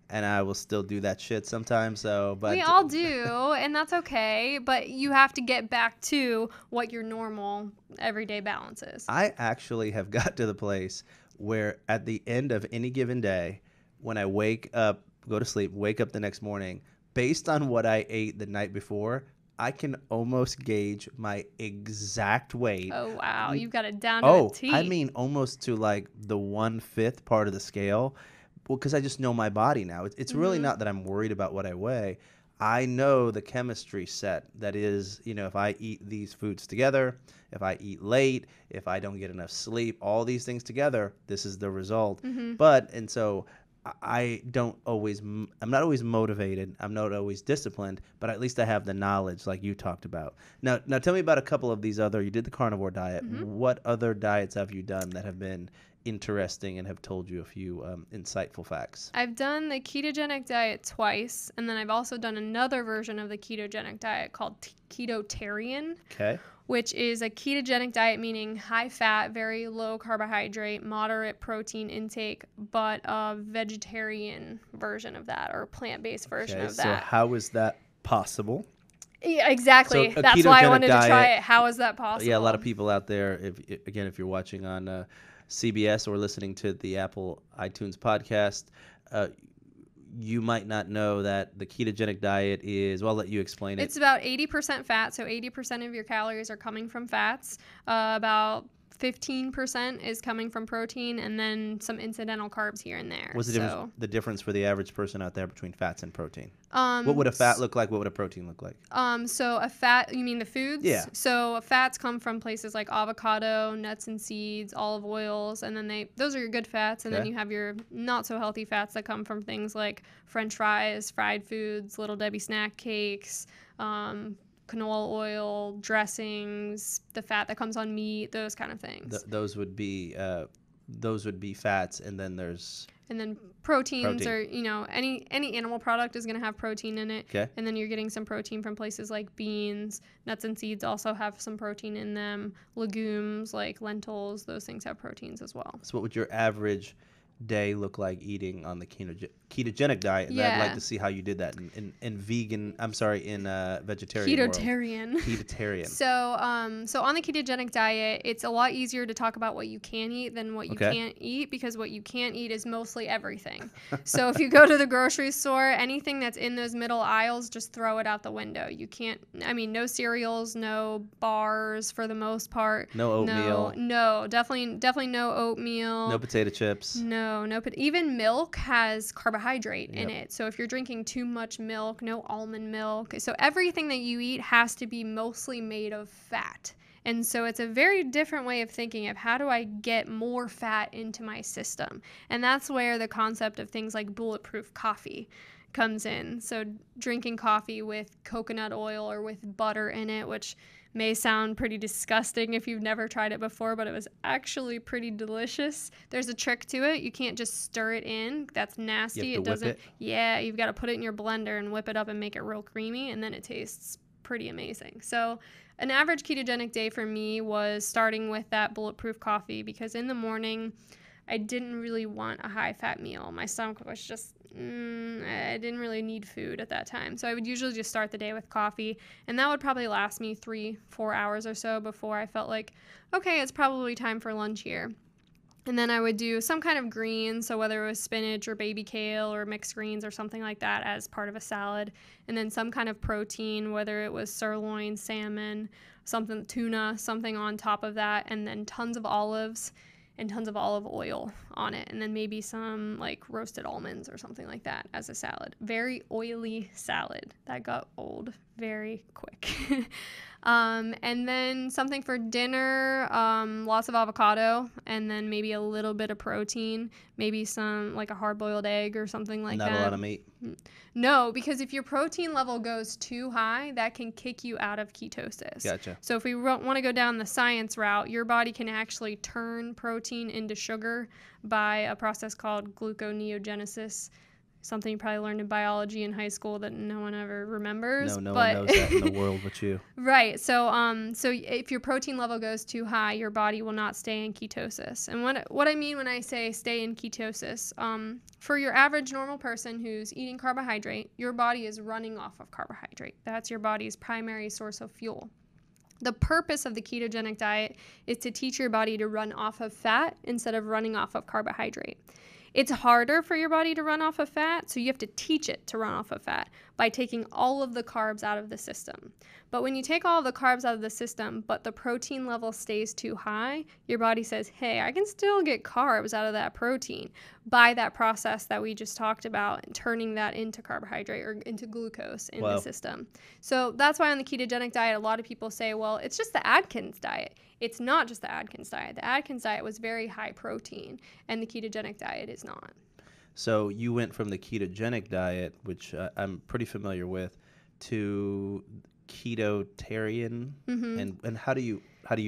and I will still do that shit sometimes. So, but we all do, and that's okay. But you have to get back to what your normal everyday balance is. I actually have got to the place where at the end of any given day, when I wake up, go to sleep, wake up the next morning, based on what I ate the night before, I can almost gauge my exact weight. Oh, wow. You've got it down to a T. I mean almost to like the 1/5 part of the scale. Well, because I just know my body now. It's really not that I'm worried about what I weigh. I know the chemistry set that is, if I eat these foods together, if I eat late, if I don't get enough sleep, all these things together, this is the result. And so I don't always, I'm not always motivated. I'm not always disciplined, but at least I have the knowledge like you talked about. Now tell me about a couple of these you did the carnivore diet. What other diets have you done that have been interesting and have told you a few insightful facts? I've done the ketogenic diet twice, and then I've also done another version of the ketogenic diet called ketotarian, Okay. which is a ketogenic diet, meaning high fat, very low carbohydrate, moderate protein intake, but a vegetarian version of that, or a plant-based version of So that. how is that possible? Yeah, exactly. So a That's why I ketogenic wanted to try diet- it. How is that possible? Yeah, a lot of people out there, if you're watching on CBS or listening to the Apple iTunes podcast, you might not know that the ketogenic diet is, well, I'll let you explain it. It's about 80% fat, so 80% of your calories are coming from fats. About 15% is coming from protein, and then some incidental carbs here and there. What's the difference for the average person out there between fats and protein? What would a fat look like? What would a protein look like? So a fat, you mean the foods? Yeah. So fats come from places like avocado, nuts and seeds, olive oils, and then those are your good fats, and then Okay. you have your not so healthy fats that come from things like French fries, fried foods, Little Debbie snack cakes, canola oil, dressings, the fat that comes on meat, those kind of things. Those would be fats, and then there's And then proteins Protein. are, any animal product is going to have protein in it. Okay. And then you're getting some protein from places like beans. Nuts and seeds also have some protein in them. Legumes like lentils, those things have proteins as well. So what would your average day look like eating on the ketogenic diet? And I'd like Yeah. to see how you did that in vegetarian world. Ketotarian. Ketotarian. So on the ketogenic diet, it's a lot easier to talk about what you can eat than what you Okay. can't eat, because what you can't eat is mostly everything. So if you go to the grocery store, anything that's in those middle aisles, just throw it out the window. You can't, no cereals, no bars for the most part. No oatmeal. No, definitely no oatmeal. No potato chips. No, but even milk has carbohydrate in Yep. it. So if you're drinking too much milk, no almond milk. So everything that you eat has to be mostly made of fat. And so it's a very different way of thinking of how do I get more fat into my system. And that's where the concept of things like bulletproof coffee comes in. So drinking coffee with coconut oil or with butter in it, which may sound pretty disgusting if you've never tried it before, but it was actually pretty delicious. There's a trick to it. You can't just stir it in. That's nasty. You have to whip it? Yeah, you've got to put it in your blender and whip it up and make it real creamy, and then it tastes pretty amazing. So an average ketogenic day for me was starting with that bulletproof coffee, because in the morning I didn't really want a high-fat meal. My stomach was just, I didn't really need food at that time. So I would usually just start the day with coffee, and that would probably last me 3-4 hours or so before I felt like, okay, it's probably time for lunch here. And then I would do some kind of green, so whether it was spinach or baby kale or mixed greens or something like that as part of a salad. And then some kind of protein, whether it was sirloin, salmon, something, tuna, something on top of that. And then tons of olives and tons of olive oil on it. And then maybe some like roasted almonds or something like that as a salad. Very oily salad. That got old very quick. And then something for dinner, lots of avocado, and then maybe a little bit of protein, maybe some like a hard-boiled egg or something like that. Not a lot of meat. No, because if your protein level goes too high, that can kick you out of ketosis. Gotcha. So if we want to go down the science route, your body can actually turn protein into sugar by a process called gluconeogenesis. Something you probably learned in biology in high school that no one ever remembers. No one knows that in the world but you. Right. So if your protein level goes too high, your body will not stay in ketosis. And what I mean when I say stay in ketosis, for your average normal person who's eating carbohydrate, your body is running off of carbohydrate. That's your body's primary source of fuel. The purpose of the ketogenic diet is to teach your body to run off of fat instead of running off of carbohydrate. It's harder for your body to run off of fat, so you have to teach it to run off of fat by taking all of the carbs out of the system. But when you take all of the carbs out of the system, but the protein level stays too high, your body says, hey, I can still get carbs out of that protein by that process that we just talked about, and turning that into carbohydrate or into glucose in the system. So that's why on the ketogenic diet, a lot of people say, well, it's just the Atkins diet. It's not just the Atkins diet. The Atkins diet was very high protein, and the ketogenic diet is not. So you went from the ketogenic diet, which I'm pretty familiar with, to ketotarian, and how do you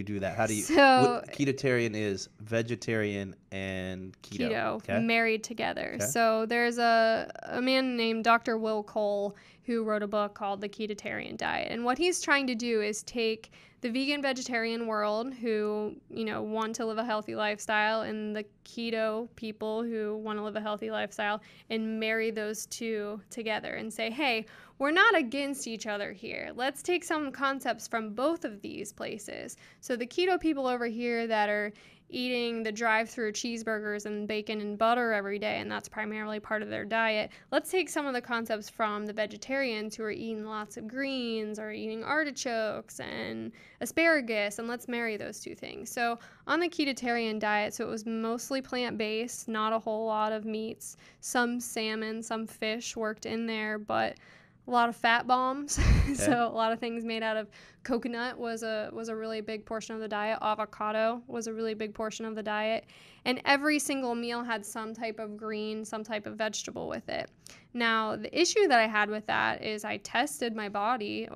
do that? How do you? So ketotarian is vegetarian and keto okay? Married together. Okay. So there's a man named Dr. Will Cole who wrote a book called The Ketotarian Diet, and what he's trying to do is take the vegan vegetarian world who, want to live a healthy lifestyle, and the keto people who want to live a healthy lifestyle, and marry those two together and say, hey, we're not against each other here. Let's take some concepts from both of these places. So the keto people over here that are eating the drive-through cheeseburgers and bacon and butter every day, and that's primarily part of their diet. Let's take some of the concepts from the vegetarians who are eating lots of greens or eating artichokes and asparagus, and let's marry those two things. So on the ketotarian diet, so it was mostly plant-based, not a whole lot of meats, some salmon, some fish worked in there, but a lot of fat bombs. Okay. So a lot of things made out of coconut was a really big portion of the diet. Avocado was a really big portion of the diet. And every single meal had some type of green, some type of vegetable with it. Now, the issue that I had with that is I tested my body.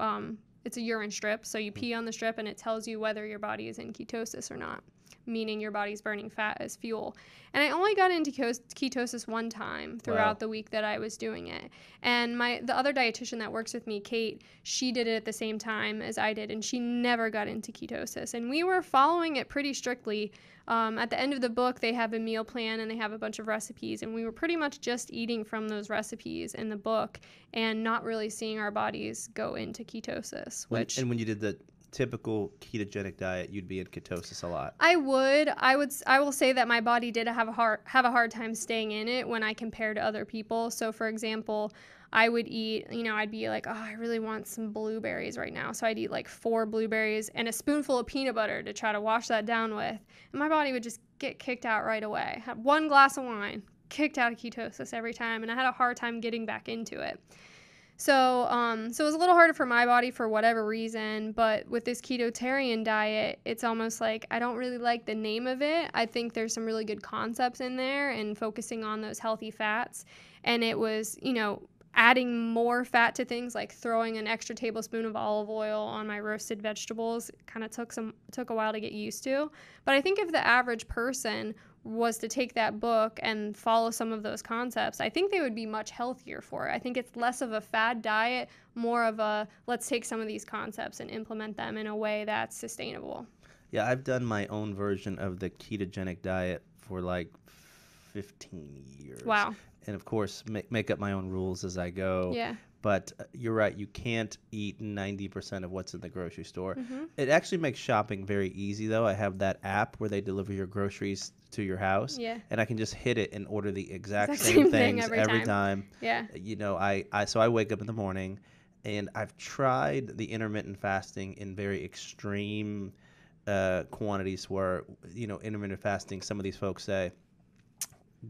It's a urine strip, so you pee on the strip and it tells you whether your body is in ketosis or not, meaning your body's burning fat as fuel. And I only got into ketosis one time throughout the week that I was doing it. And the other dietitian that works with me, Kate, she did it at the same time as I did, and she never got into ketosis. And we were following it pretty strictly. At the end of the book, they have a meal plan and they have a bunch of recipes, and we were pretty much just eating from those recipes in the book and not really seeing our bodies go into ketosis. And when you did the typical ketogenic diet, you'd be in ketosis a lot. I will say that my body did have a hard time staying in it when I compared to other people. So for example, I would eat, I'd be like, oh, I really want some blueberries right now. So I'd eat like 4 blueberries and a spoonful of peanut butter to try to wash that down with. And my body would just get kicked out right away. Had 1 glass of wine, kicked out of ketosis every time. And I had a hard time getting back into it. So it was a little harder for my body for whatever reason, but with this ketotarian diet, it's almost like I don't really like the name of it. I think there's some really good concepts in there and focusing on those healthy fats. And it was, adding more fat to things like throwing an extra tablespoon of olive oil on my roasted vegetables. It kind of took a while to get used to. But I think if the average person was to take that book and follow some of those concepts, I think they would be much healthier for it. I think it's less of a fad diet, more of a let's take some of these concepts and implement them in a way that's sustainable. Yeah, I've done my own version of the ketogenic diet for like 15 years. Wow. And of course, make up my own rules as I go. Yeah. But you're right, you can't eat 90% of what's in the grocery store. Mm-hmm. It actually makes shopping very easy, though. I have that app where they deliver your groceries to your house. Yeah. And I can just hit it and order the exact same things every time. Yeah. So I wake up in the morning, and I've tried the intermittent fasting in very extreme quantities where, intermittent fasting, some of these folks say,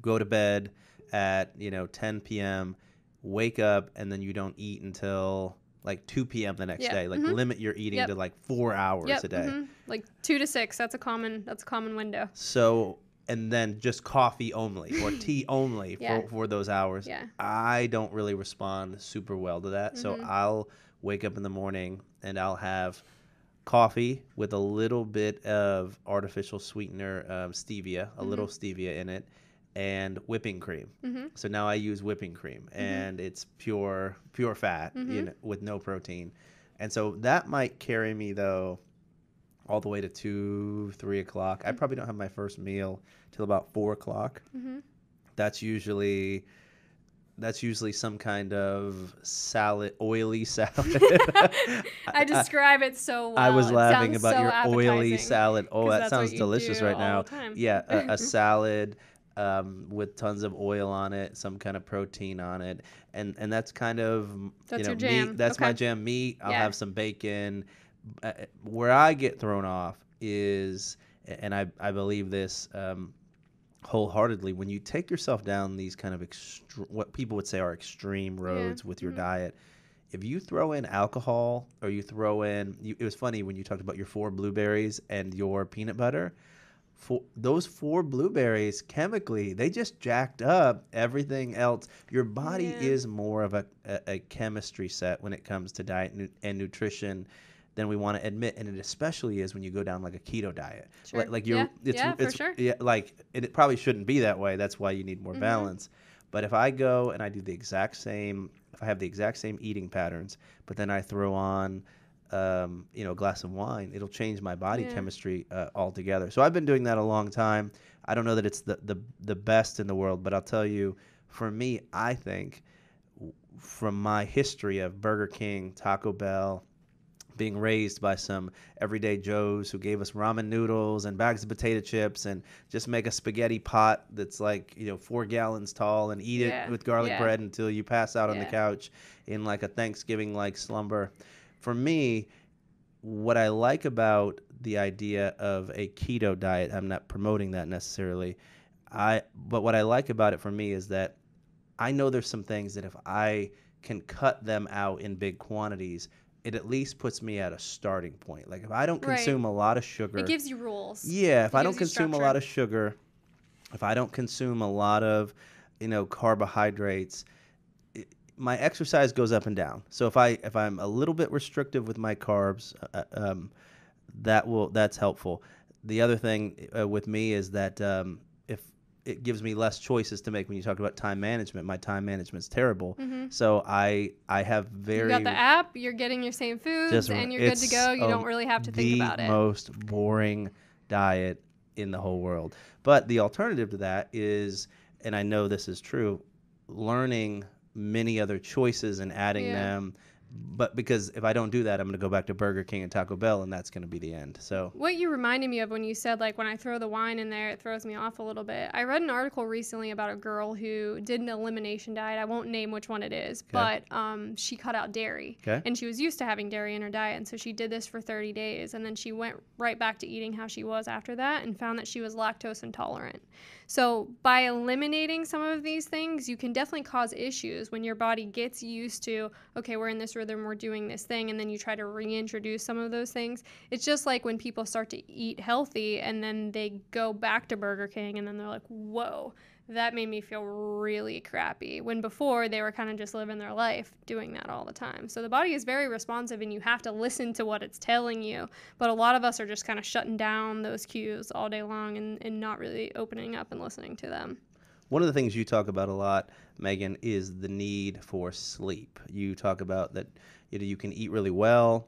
go to bed at 10 p.m., wake up, and then you don't eat until like 2 p.m. the next day. Like limit your eating to like 4 hours a day. Like 2 to 6. That's a common window. So, and then just coffee only or tea only for those hours. Yeah. I don't really respond super well to that. So I'll wake up in the morning and I'll have coffee with a little bit of artificial sweetener, stevia, a little stevia in it, and whipping cream. So now I use whipping cream, and it's pure fat, with no protein. And so that might carry me, though, all the way to 2, 3 o'clock. I probably don't have my first meal till about 4 o'clock. That's usually some kind of salad, oily salad. I describe it so well. I was laughing about so your oily appetizing, salad. Oh, that sounds delicious right now. all the time. Yeah, a salad. with tons of oil on it, some kind of protein on it, and that's kind of That's your meat. jam. That's my Okay. jam. Meat. I'll Yeah. have some bacon. Where I get thrown off is, and I believe this wholeheartedly, when you take yourself down these kind of what people would say are extreme Yeah. roads with your Hmm. diet. If you throw in alcohol or you throw in, it was funny when you talked about your 4 blueberries and your peanut butter. Those 4 blueberries chemically, they just jacked up everything else. Your body Yeah. is more of a chemistry set when it comes to diet and nutrition than we want to admit, and it especially is when you go down like a keto diet. Sure. Like Yeah. you're, Yeah, for it's sure. yeah, like, and it probably shouldn't be that way. That's why you need more Hmm. balance. But if I go and I do the exact same, if I have the exact same eating patterns, but then I throw on a glass of wine, it'll change my body Yeah. chemistry altogether. So I've been doing that a long time. I don't know that it's the best in the world, but I'll tell you, for me, I think from my history of Burger King, Taco Bell, being raised by some everyday Joes who gave us ramen noodles and bags of potato chips and just make a spaghetti pot that's like 4 gallons tall and eat it Yeah. with garlic Yeah. bread until you pass out on the Yeah. couch in like a Thanksgiving like slumber. For me, what I like about the idea of a keto diet, I'm not promoting that necessarily. But what I like about it for me is that I know there's some things that if I can cut them out in big quantities, it at least puts me at a starting point. Like if I don't Right. consume a lot of It sugar, gives you rules. yeah, if It I don't gives you consume a lot structure. of sugar, if I don't consume a lot of, carbohydrates, my exercise goes up and down. So if I'm a little bit restrictive with my carbs, that's helpful. The other thing with me is that if it gives me less choices to make when you talk about time management, my time management's terrible. Hmm. So I have You got very the app, you're getting your same foods, just and you're good to it's go. You don't really have to think the about it. most boring diet in the whole world. But the alternative to that is, and I know this is true, learning many other choices and adding Yeah. them. But because if I don't do that, I'm going to go back to Burger King and Taco Bell, and that's going to be the end. So, What you reminded me of when you said, like, when I throw the wine in there, it throws me off a little bit. I read an article recently about a girl who did an elimination diet. I won't name which one it is, okay, but she cut out dairy. okay, And she was used to having dairy in her diet. And so she did this for 30 days. And then she went right back to eating how she was after that and found that she was lactose intolerant. So by eliminating some of these things, you can definitely cause issues when your body gets used to, okay, we're in this rhythm, we're doing this thing, and then you try to reintroduce some of those things. It's just like when people start to eat healthy and then they go back to Burger King and then they're like, whoa, that made me feel really crappy. When before they were kind of just living their life doing that all the time. So the body is very responsive and you have to listen to what it's telling you. But a lot of us are just kind of shutting down those cues all day long and not really opening up and listening to them. one of the things you talk about a lot, Megan, is the need for sleep. You talk about that you can eat really well,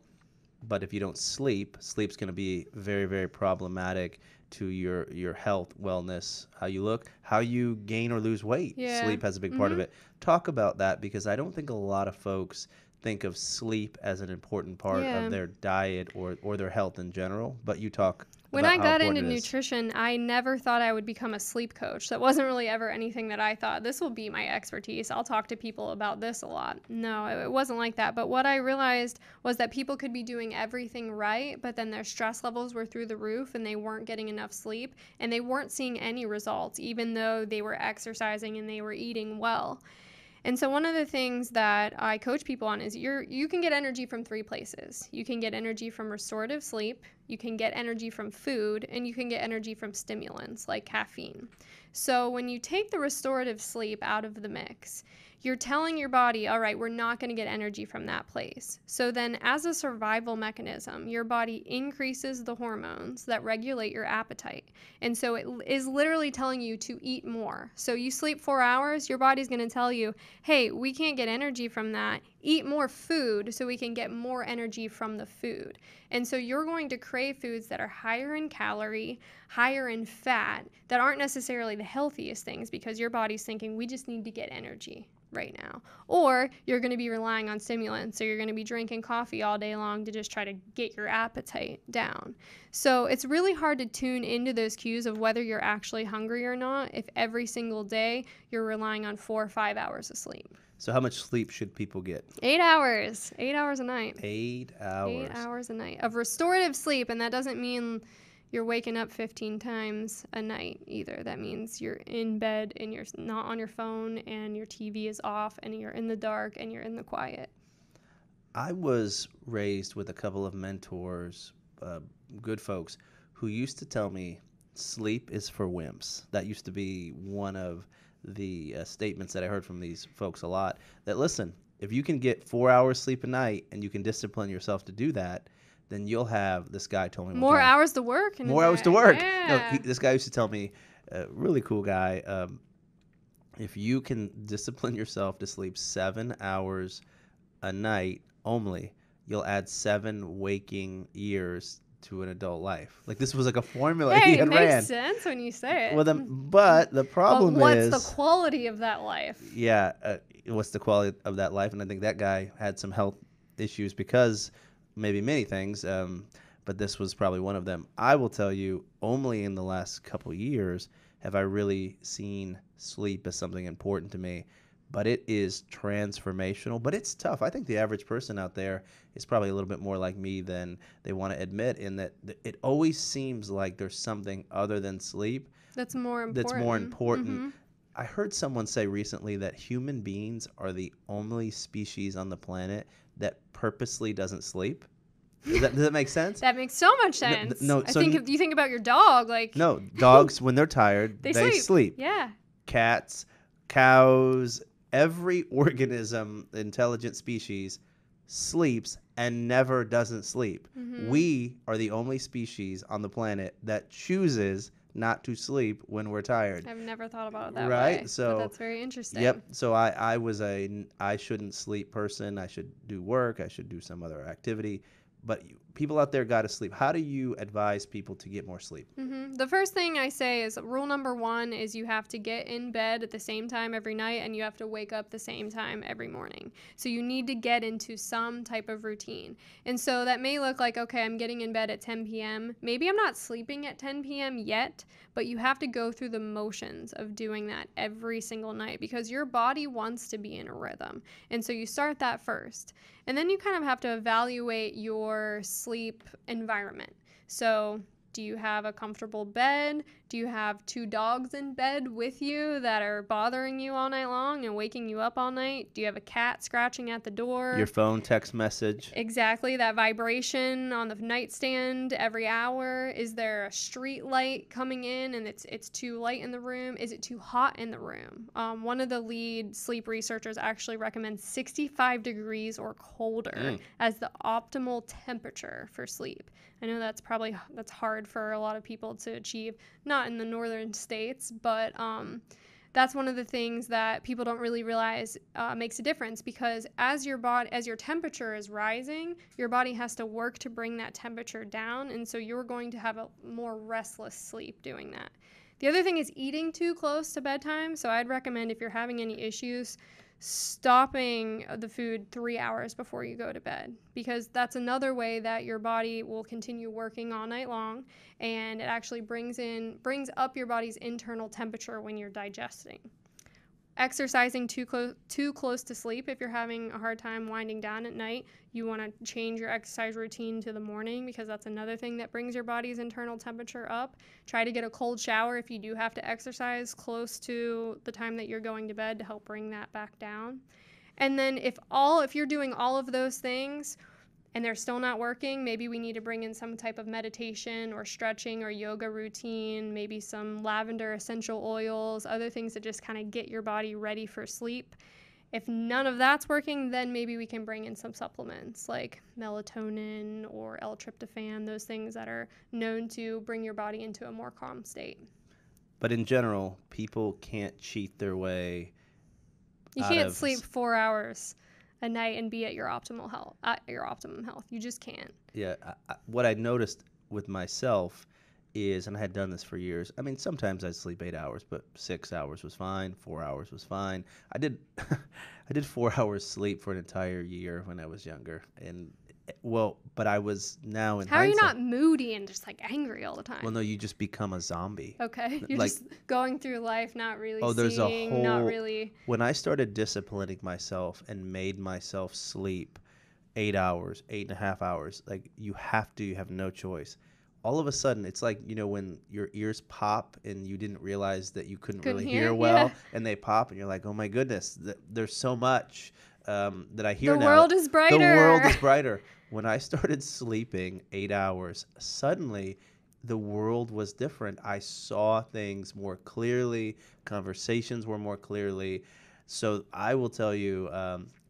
but if you don't sleep, sleep's going to be very, very problematic to your health, wellness, how you look, how you gain or lose weight. Yeah. Sleep has a big part of Mm-hmm. it. Talk about that because I don't think a lot of folks think of sleep as an important part of Yeah. their diet or their health in general, but you talk When about I how got into important it is. nutrition, I never thought I would become a sleep coach. That wasn't really ever anything that I thought, this will be my expertise. I'll talk to people about this a lot. No, it wasn't like that. But what I realized was that people could be doing everything right, but then their stress levels were through the roof and they weren't getting enough sleep and they weren't seeing any results, even though they were exercising and they were eating well. And so one of the things that I coach people on is you can get energy from 3 places. You can get energy from restorative sleep, you can get energy from food, and you can get energy from stimulants like caffeine. So when you take the restorative sleep out of the mix, you're telling your body, all right, we're not going to get energy from that place. So then, as a survival mechanism, your body increases the hormones that regulate your appetite. And so it is literally telling you to eat more. So you sleep 4 hours, your body's going to tell you, hey, we can't get energy from that. Eat more food so we can get more energy from the food. And so you're going to crave foods that are higher in calorie, higher in fat, that aren't necessarily the healthiest things because your body's thinking, we just need to get energy. right now. Or you're going to be relying on stimulants, so you're going to be drinking coffee all day long to just try to get your appetite down. So it's really hard to tune into those cues of whether you're actually hungry or not if every single day you're relying on 4 or 5 hours of sleep. So how much sleep should people get? 8 hours. 8 hours a night. 8 hours. 8 hours a night of restorative sleep, and that doesn't mean you're waking up 15 times a night either. That means you're in bed and you're not on your phone and your TV is off and you're in the dark and you're in the quiet. I was raised with a couple of mentors, good folks, who used to tell me sleep is for wimps. That used to be one of the statements that I heard from these folks a lot. That, listen, if you can get 4 hours sleep a night and you can discipline yourself to do that, then you'll have, this guy told me one More time, hours to work. more hours to work. Yeah. No, this guy used to tell me, really cool guy, if you can discipline yourself to sleep 7 hours a night only, you'll add 7 waking years to an adult life. Like, this was like a formula he Hey, it had makes ran. sense when you say it. Well, but the problem But is, what's the quality of that life? yeah, what's the quality of that life? And I think that guy had some health issues because maybe many things, but this was probably one of them. I will tell you, only in the last couple years have I really seen sleep as something important to me. But it is transformational, but it's tough. I think the average person out there is probably a little bit more like me than they want to admit, in that it always seems like there's something other than sleep That's more important. that's more important. Mhm. I heard someone say recently that human beings are the only species on the planet that purposely doesn't sleep. Does that make sense? That makes so much sense. no, I so think if you think about your dog, like No, dogs, when they're tired, they they sleep. Yeah. Cats, cows, every organism, intelligent species, sleeps and never doesn't sleep. Mhm. We are the only species on the planet that chooses not to sleep when we're tired. I've never thought about it that Right? way. So, but that's very interesting. Yep. So I was I shouldn't sleep person. I should do work. I should do some other activity. But people out there got to sleep. How do you advise people to get more sleep? The first thing I say is rule number 1 is you have to get in bed at the same time every night and you have to wake up the same time every morning. So you need to get into some type of routine. And so that may look like, okay, I'm getting in bed at 10 p.m. Maybe I'm not sleeping at 10 p.m. yet, but you have to go through the motions of doing that every single night because your body wants to be in a rhythm. And so you start that first. And then you kind of have to evaluate your sleep environment. So, do you have a comfortable bed? Do you have 2 dogs in bed with you that are bothering you all night long and waking you up all night? Do you have a cat scratching at the door? Your phone text message. Exactly, that vibration on the nightstand every hour. Is there a street light coming in and it's too light in the room? Is it too hot in the room? One of the lead sleep researchers actually recommends 65 degrees or colder as the optimal temperature for sleep. I know that's hard for a lot of people to achieve, not in the northern states, but that's one of the things that people don't really realize makes a difference because as your temperature is rising, your body has to work to bring that temperature down, and so you're going to have a more restless sleep doing that. The other thing is eating too close to bedtime, so I'd recommend if you're having any issues, stopping the food 3 hours before you go to bed because that's another way that your body will continue working all night long and it actually brings up your body's internal temperature when you're digesting. Exercising too close to sleep, if you're having a hard time winding down at night, you want to change your exercise routine to the morning because that's another thing that brings your body's internal temperature up. Try to get a cold shower if you do have to exercise close to the time that you're going to bed to help bring that back down. And then if you're doing all of those things and they're still not working, maybe we need to bring in some type of meditation or stretching or yoga routine, maybe some lavender essential oils, other things that just kind of get your body ready for sleep. If none of that's working, then maybe we can bring in some supplements like melatonin or L-tryptophan, those things that are known to bring your body into a more calm state. But in general, people can't cheat their way. You can't sleep 4 hours a night and be at your optimum health. You just can't. Yeah. What I noticed with myself is, and I had done this for years. I mean, sometimes I'd sleep 8 hours, but 6 hours was fine. 4 hours was fine. I did, I did 4 hours sleep for an entire year when I was younger, and well, but I was now in How are you hindsight. not moody and just like angry all the Well, time? no, you just become a zombie. Okay, you're Like, just going through life, not really oh, there's a seeing, not whole. really. When I started disciplining myself and made myself sleep 8 hours, 8.5 hours, like you have no choice. All of a sudden, it's like, when your ears pop and you didn't realize that you couldn't Couldn't really hear? hear Yeah. well, and they pop, and you're like, oh my goodness, there's so much that I hear The now. world is The world brighter. is brighter. When I started sleeping 8 hours, suddenly the world was different. I saw things more clearly, conversations were more clearly. So I will tell you,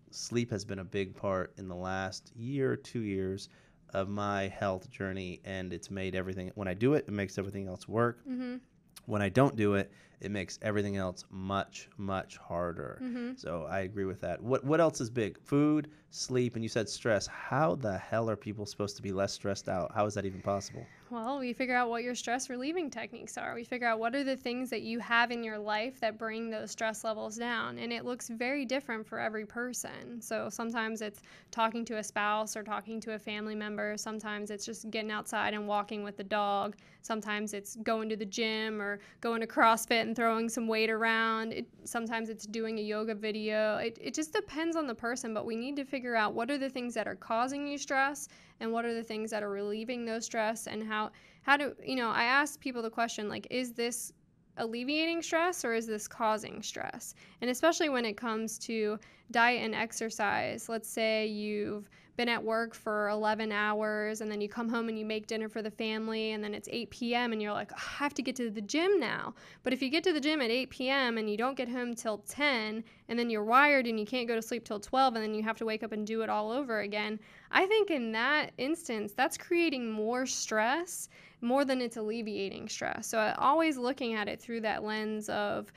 sleep has been a big part in the last year, 2 years of my health journey, and it's made everything. When I do it, it makes everything else work. Mm-hmm. When I don't do it, it makes everything else much, much harder. Mm-hmm. So I agree with that. What else is big? Food, sleep, and you said stress. How the hell are people supposed to be less stressed out? How is that even possible? Well, we figure out what your stress relieving techniques are. We figure out what are the things that you have in your life that bring those stress levels down. And it looks very different for every person. So sometimes it's talking to a spouse or talking to a family member. Sometimes it's just getting outside and walking with the dog. Sometimes it's going to the gym or going to CrossFit and throwing some weight around. Sometimes it's doing a yoga video. It just depends on the person, but we need to figure out what are the things that are causing you stress and what are the things that are relieving those stress, and how do, I ask people the question, like, is this alleviating stress or is this causing stress? And especially when it comes to diet and exercise, let's say you've been at work for 11 hours and then you come home and you make dinner for the family and then it's 8 p.m. and you're like, I have to get to the gym now. But if you get to the gym at 8 p.m. and you don't get home till 10 and then you're wired and you can't go to sleep till 12 and then you have to wake up and do it all over again, I think in that instance, that's creating more stress more than it's alleviating stress. So always looking at it through that lens of,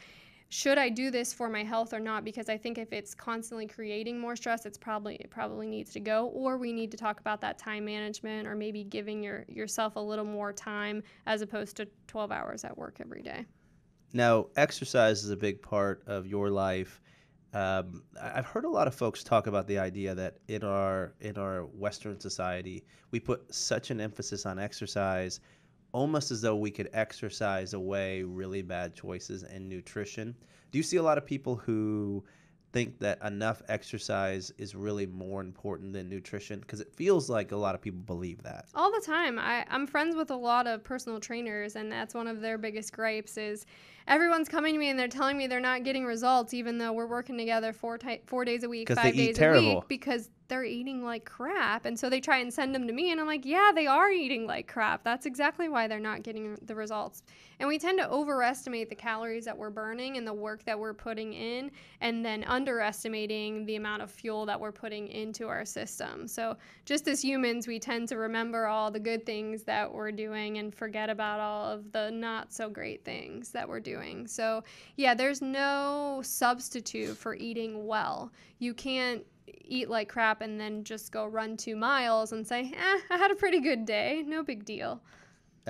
should I do this for my health or not? Because I think if it's constantly creating more stress, it probably needs to go. Or we need to talk about that time management, or maybe giving yourself a little more time as opposed to 12 hours at work every day. Now, exercise is a big part of your life. I've heard a lot of folks talk about the idea that in our Western society, we put such an emphasis on exercise, almost as though we could exercise away really bad choices in nutrition. Do you see a lot of people who think that enough exercise is really more important than nutrition? Because it feels like a lot of people believe that. All the time. I'm friends with a lot of personal trainers, and that's one of their biggest gripes is everyone's coming to me and they're telling me they're not getting results, even though we're working together 4 days a week, Because they 5 eat days a terrible. week, because they're eating like crap. And so they try and send them to me, and I'm like, yeah, they are eating like crap. That's exactly why they're not getting the results. And we tend to overestimate the calories that we're burning and the work that we're putting in, and then underestimating the amount of fuel that we're putting into our system. So just as humans, we tend to remember all the good things that we're doing and forget about all of the not so great things that we're doing. So yeah, there's no substitute for eating well. You can't eat like crap and then just go run 2 miles and say, I had a pretty good day. No big deal.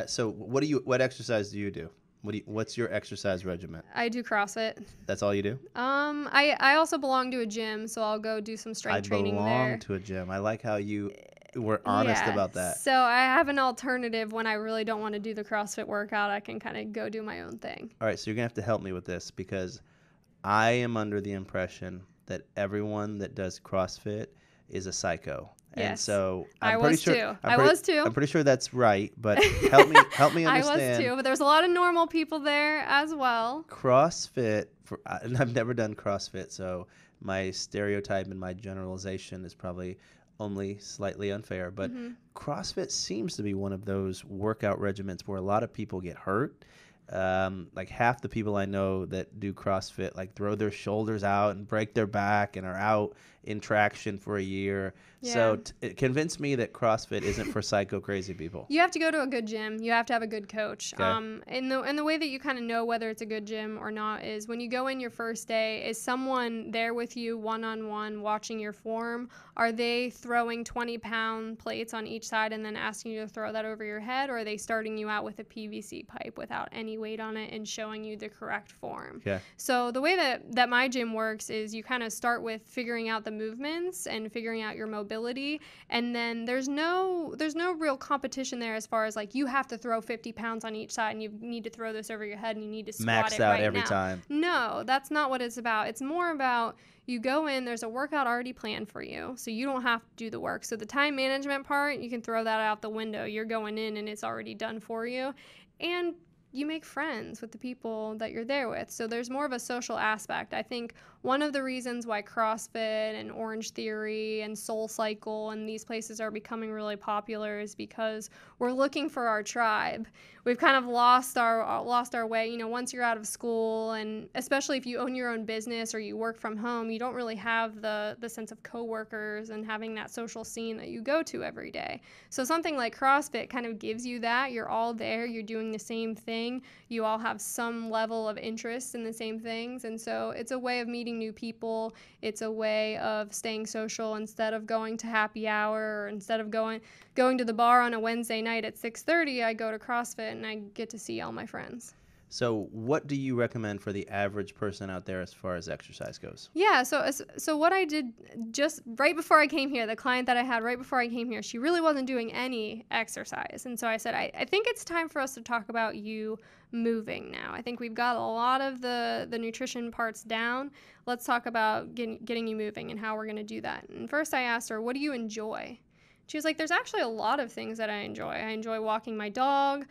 So what exercise do you do? What's your exercise regimen? I do CrossFit. That's all you do? I also belong to a gym, so I'll go do some strength training there. I belong to a gym. I like how you were honest about that. So I have an alternative when I really don't want to do the CrossFit workout. I can kind of go do my own thing. All right, so you're going to have to help me with this, because I am under the impression that everyone that does CrossFit is a psycho. Yes. And so I I'm pretty was sure too. I was too. I'm pretty sure that's right, but help me understand. I was too, but there's a lot of normal people there as well. CrossFit, and I've never done CrossFit, so my stereotype and my generalization is probably only slightly unfair, but CrossFit seems to be one of those workout regimens where a lot of people get hurt. Like half the people I know that do CrossFit like throw their shoulders out and break their back and are out in traction for a year. Yeah. So convince me that CrossFit isn't for psycho crazy people. You have to go to a good gym. You have to have a good coach. Okay. And the way that you kind of know whether it's a good gym or not is when you go in your first day, is someone there with you one-on-one watching your form? Are they throwing 20-pound plates on each side and then asking you to throw that over your head? Or are they starting you out with a PVC pipe without any weight on it and showing you the correct form? Okay. So the way that my gym works is you kind of start with figuring out the movements and figuring out your mobility, and then there's no real competition there as far as like you have to throw 50 pounds on each side and you need to throw this over your head and you need to squat Maxed it out right every now. time. No, that's not what it's about. It's more about you go in, there's a workout already planned for you, so you don't have to do the work. So the time management part, you can throw that out the window. You're going in and it's already done for you. And you make friends with the people that you're there with. So there's more of a social aspect. I think one of the reasons why CrossFit and Orange Theory and Soul Cycle and these places are becoming really popular is because we're looking for our tribe. We've kind of lost our way. You know, once you're out of school, and especially if you own your own business or you work from home, you don't really have the sense of coworkers and having that social scene that you go to every day. So something like CrossFit kind of gives you that. You're all there. You're doing the same thing. You all have some level of interest in the same things. And so it's a way of meeting new people. It's a way of staying social instead of going to happy hour, or instead of going to the bar on a Wednesday night at 6:30, I go to CrossFit and I get to see all my friends. So what do you recommend for the average person out there as far as exercise goes? Yeah, so what I did just right before I came here, the client that I had right before I came here, she really wasn't doing any exercise. And so I said, I think it's time for us to talk about you moving now. I think we've got a lot of the nutrition parts down. Let's talk about getting you moving and how we're going to do that. And first I asked her, what do you enjoy? She was like, there's actually a lot of things that I enjoy. I enjoy walking my dog.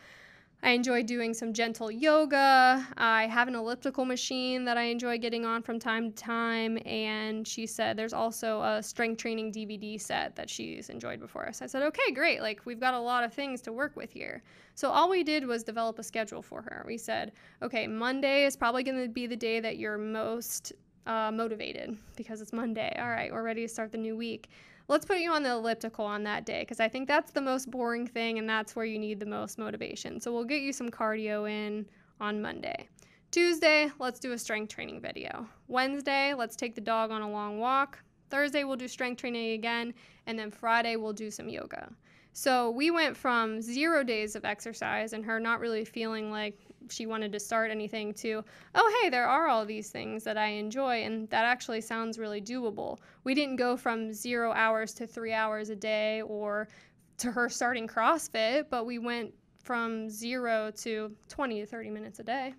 I enjoy doing some gentle yoga. I have an elliptical machine that I enjoy getting on from time to time. And she said there's also a strength training DVD set that she's enjoyed before us. I said, okay, great. Like, we've got a lot of things to work with here. So all we did was develop a schedule for her. We said, okay, Monday is probably going to be the day that you're most motivated because it's Monday. All right, we're ready to start the new week. Let's put you on the elliptical on that day because I think that's the most boring thing and that's where you need the most motivation. So we'll get you some cardio in on Monday. Tuesday, let's do a strength training video. Wednesday, let's take the dog on a long walk. Thursday, we'll do strength training again. And then Friday, we'll do some yoga. So we went from 0 days of exercise and her not really feeling like she wanted to start anything to, oh, hey, there are all these things that I enjoy, and that actually sounds really doable. We didn't go from 0 hours to 3 hours a day or to her starting CrossFit, but we went from 0 to 20 to 30 minutes a day.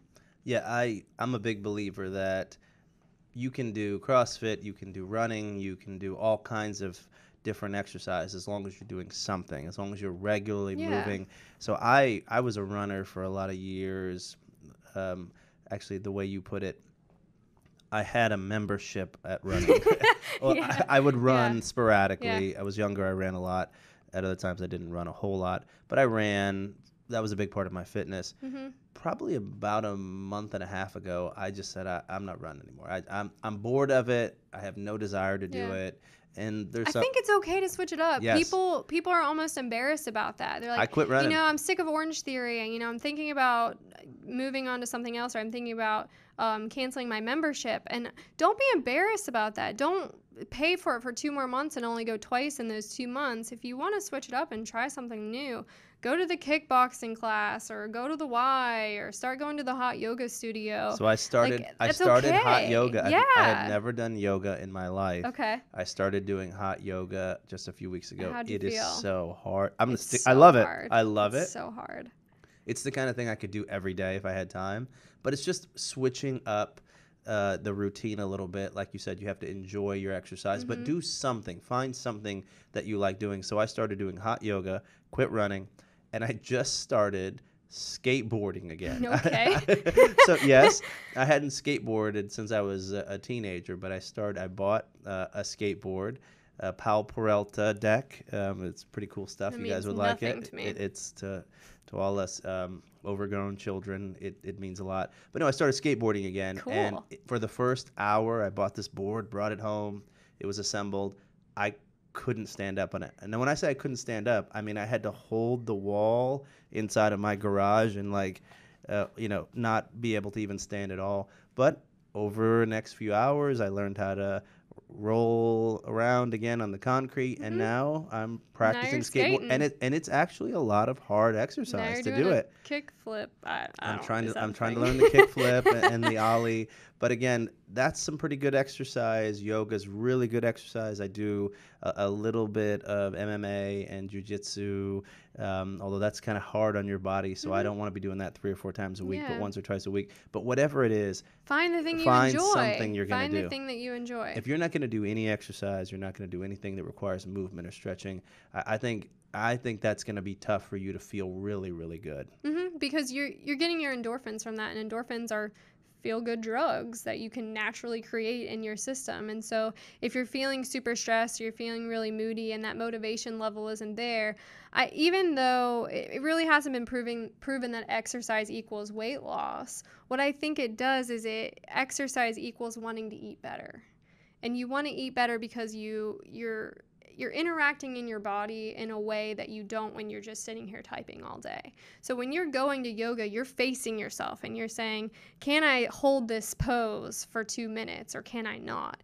Yeah, I'm a big believer that you can do CrossFit, you can do running, you can do all kinds of different exercise as long as you're doing something, as long as you're regularly moving. So I was a runner for a lot of years. Actually, the way you put it, I had a membership at running. Well, Yeah. I would run sporadically. Yeah. I was younger. I ran a lot. At other times, I didn't run a whole lot, but I ran. That was a big part of my fitness. Mm-hmm. Probably about a month and a half ago, I just said I'm not running anymore. I'm bored of it. I have no desire to do it. And I think it's okay to switch it up. Yes. People are almost embarrassed about that. They're like, I quit running. You know, I'm sick of Orange Theory, and I'm thinking about moving on to something else, or I'm thinking about canceling my membership. And don't be embarrassed about that. Don't pay for it for 2 more months and only go twice in those 2 months. If you want to switch it up and try something new, go to the kickboxing class or go to the Y or start going to the hot yoga studio. So I started hot yoga. Yeah. I had never done yoga in my life. Okay. I started doing hot yoga just a few weeks ago. How'd you It is feel? so hard. I So love it. hard. I love It's it. so hard. It's the kind of thing I could do every day if I had time. But it's just switching up the routine a little bit. Like you said, you have to enjoy your exercise, but do something. Find something that you like doing. So I started doing hot yoga, quit running, and I just started skateboarding again. Okay. So yes, I hadn't skateboarded since I was a teenager, but I bought a skateboard, a Powell Peralta deck. It's pretty cool stuff. That You guys means would like nothing it. to me. It's to all us overgrown children. It means a lot. But no, I started skateboarding again, Cool. and for the first hour, I bought this board, brought it home. It was assembled. I couldn't stand up on it. And then when I say I couldn't stand up, I mean I had to hold the wall inside of my garage and like, not be able to even stand at all. But over the next few hours, I learned how to roll around again on the concrete, and Hmm. now I'm Now you're practicing skateboard, skating. and it's actually a lot of hard Now exercise you're to doing do a it. kick flip. I don't know. Is that I'm a trying to thing? learn the kick flip and the ollie. But again, that's some pretty good exercise. Yoga's really good exercise. I do a little bit of MMA and jujitsu, although that's kind of hard on your body. So I Hmm. don't want to be doing that 3 or 4 times a week, but Yeah. once or twice a week. But whatever it is, Find the thing you find something enjoy. you're gonna Find the do. thing that you enjoy. If you're not going to do any exercise, you're not going to do anything that requires movement or stretching. I think that's going to be tough for you to feel really, really good. Because you're getting your endorphins from that, and endorphins are feel good drugs that you can naturally create in your system. And so if you're feeling super stressed, you're feeling really moody, and that motivation level isn't there, even though it really hasn't been proven that exercise equals weight loss, what I think it does is exercise equals wanting to eat better. And you want to eat better because you're interacting in your body in a way that you don't when you're just sitting here typing all day. So when you're going to yoga, you're facing yourself and you're saying, can I hold this pose for 2 minutes or can I not?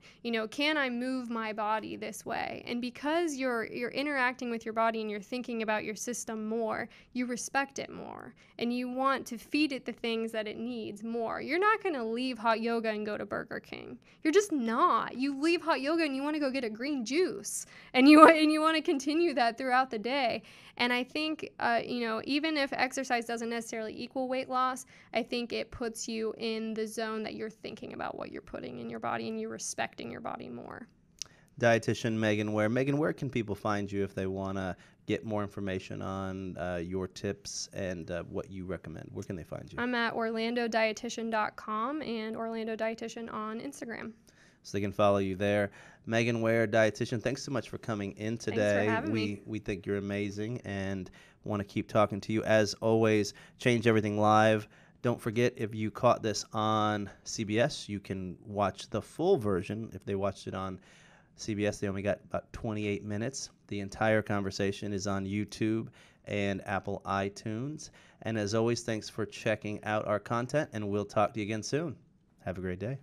Can I move my body this way? And because you're interacting with your body and you're thinking about your system more, you respect it more and you want to feed it the things that it needs more. You're not going to leave hot yoga and go to Burger King. You're just not. You leave hot yoga and you want to go get a green juice. And you want to continue that throughout the day. And I think even if exercise doesn't necessarily equal weight loss, I think it puts you in the zone that you're thinking about what you're putting in your body and you're respecting your body more. Dietitian Megan Ware. Megan, where can people find you if they want to get more information on your tips and what you recommend? Where can they find you? I'm at orlandodietitian.com and Orlando Dietitian on Instagram. So they can follow you there. Megan Ware, dietitian, thanks so much for coming in today. Thanks for having me. We think you're amazing and want to keep talking to you. As always, Change Everything Live. Don't forget, if you caught this on CBS, you can watch the full version. If they watched it on CBS, they only got about 28 minutes. The entire conversation is on YouTube and Apple iTunes. And as always, thanks for checking out our content, and we'll talk to you again soon. Have a great day.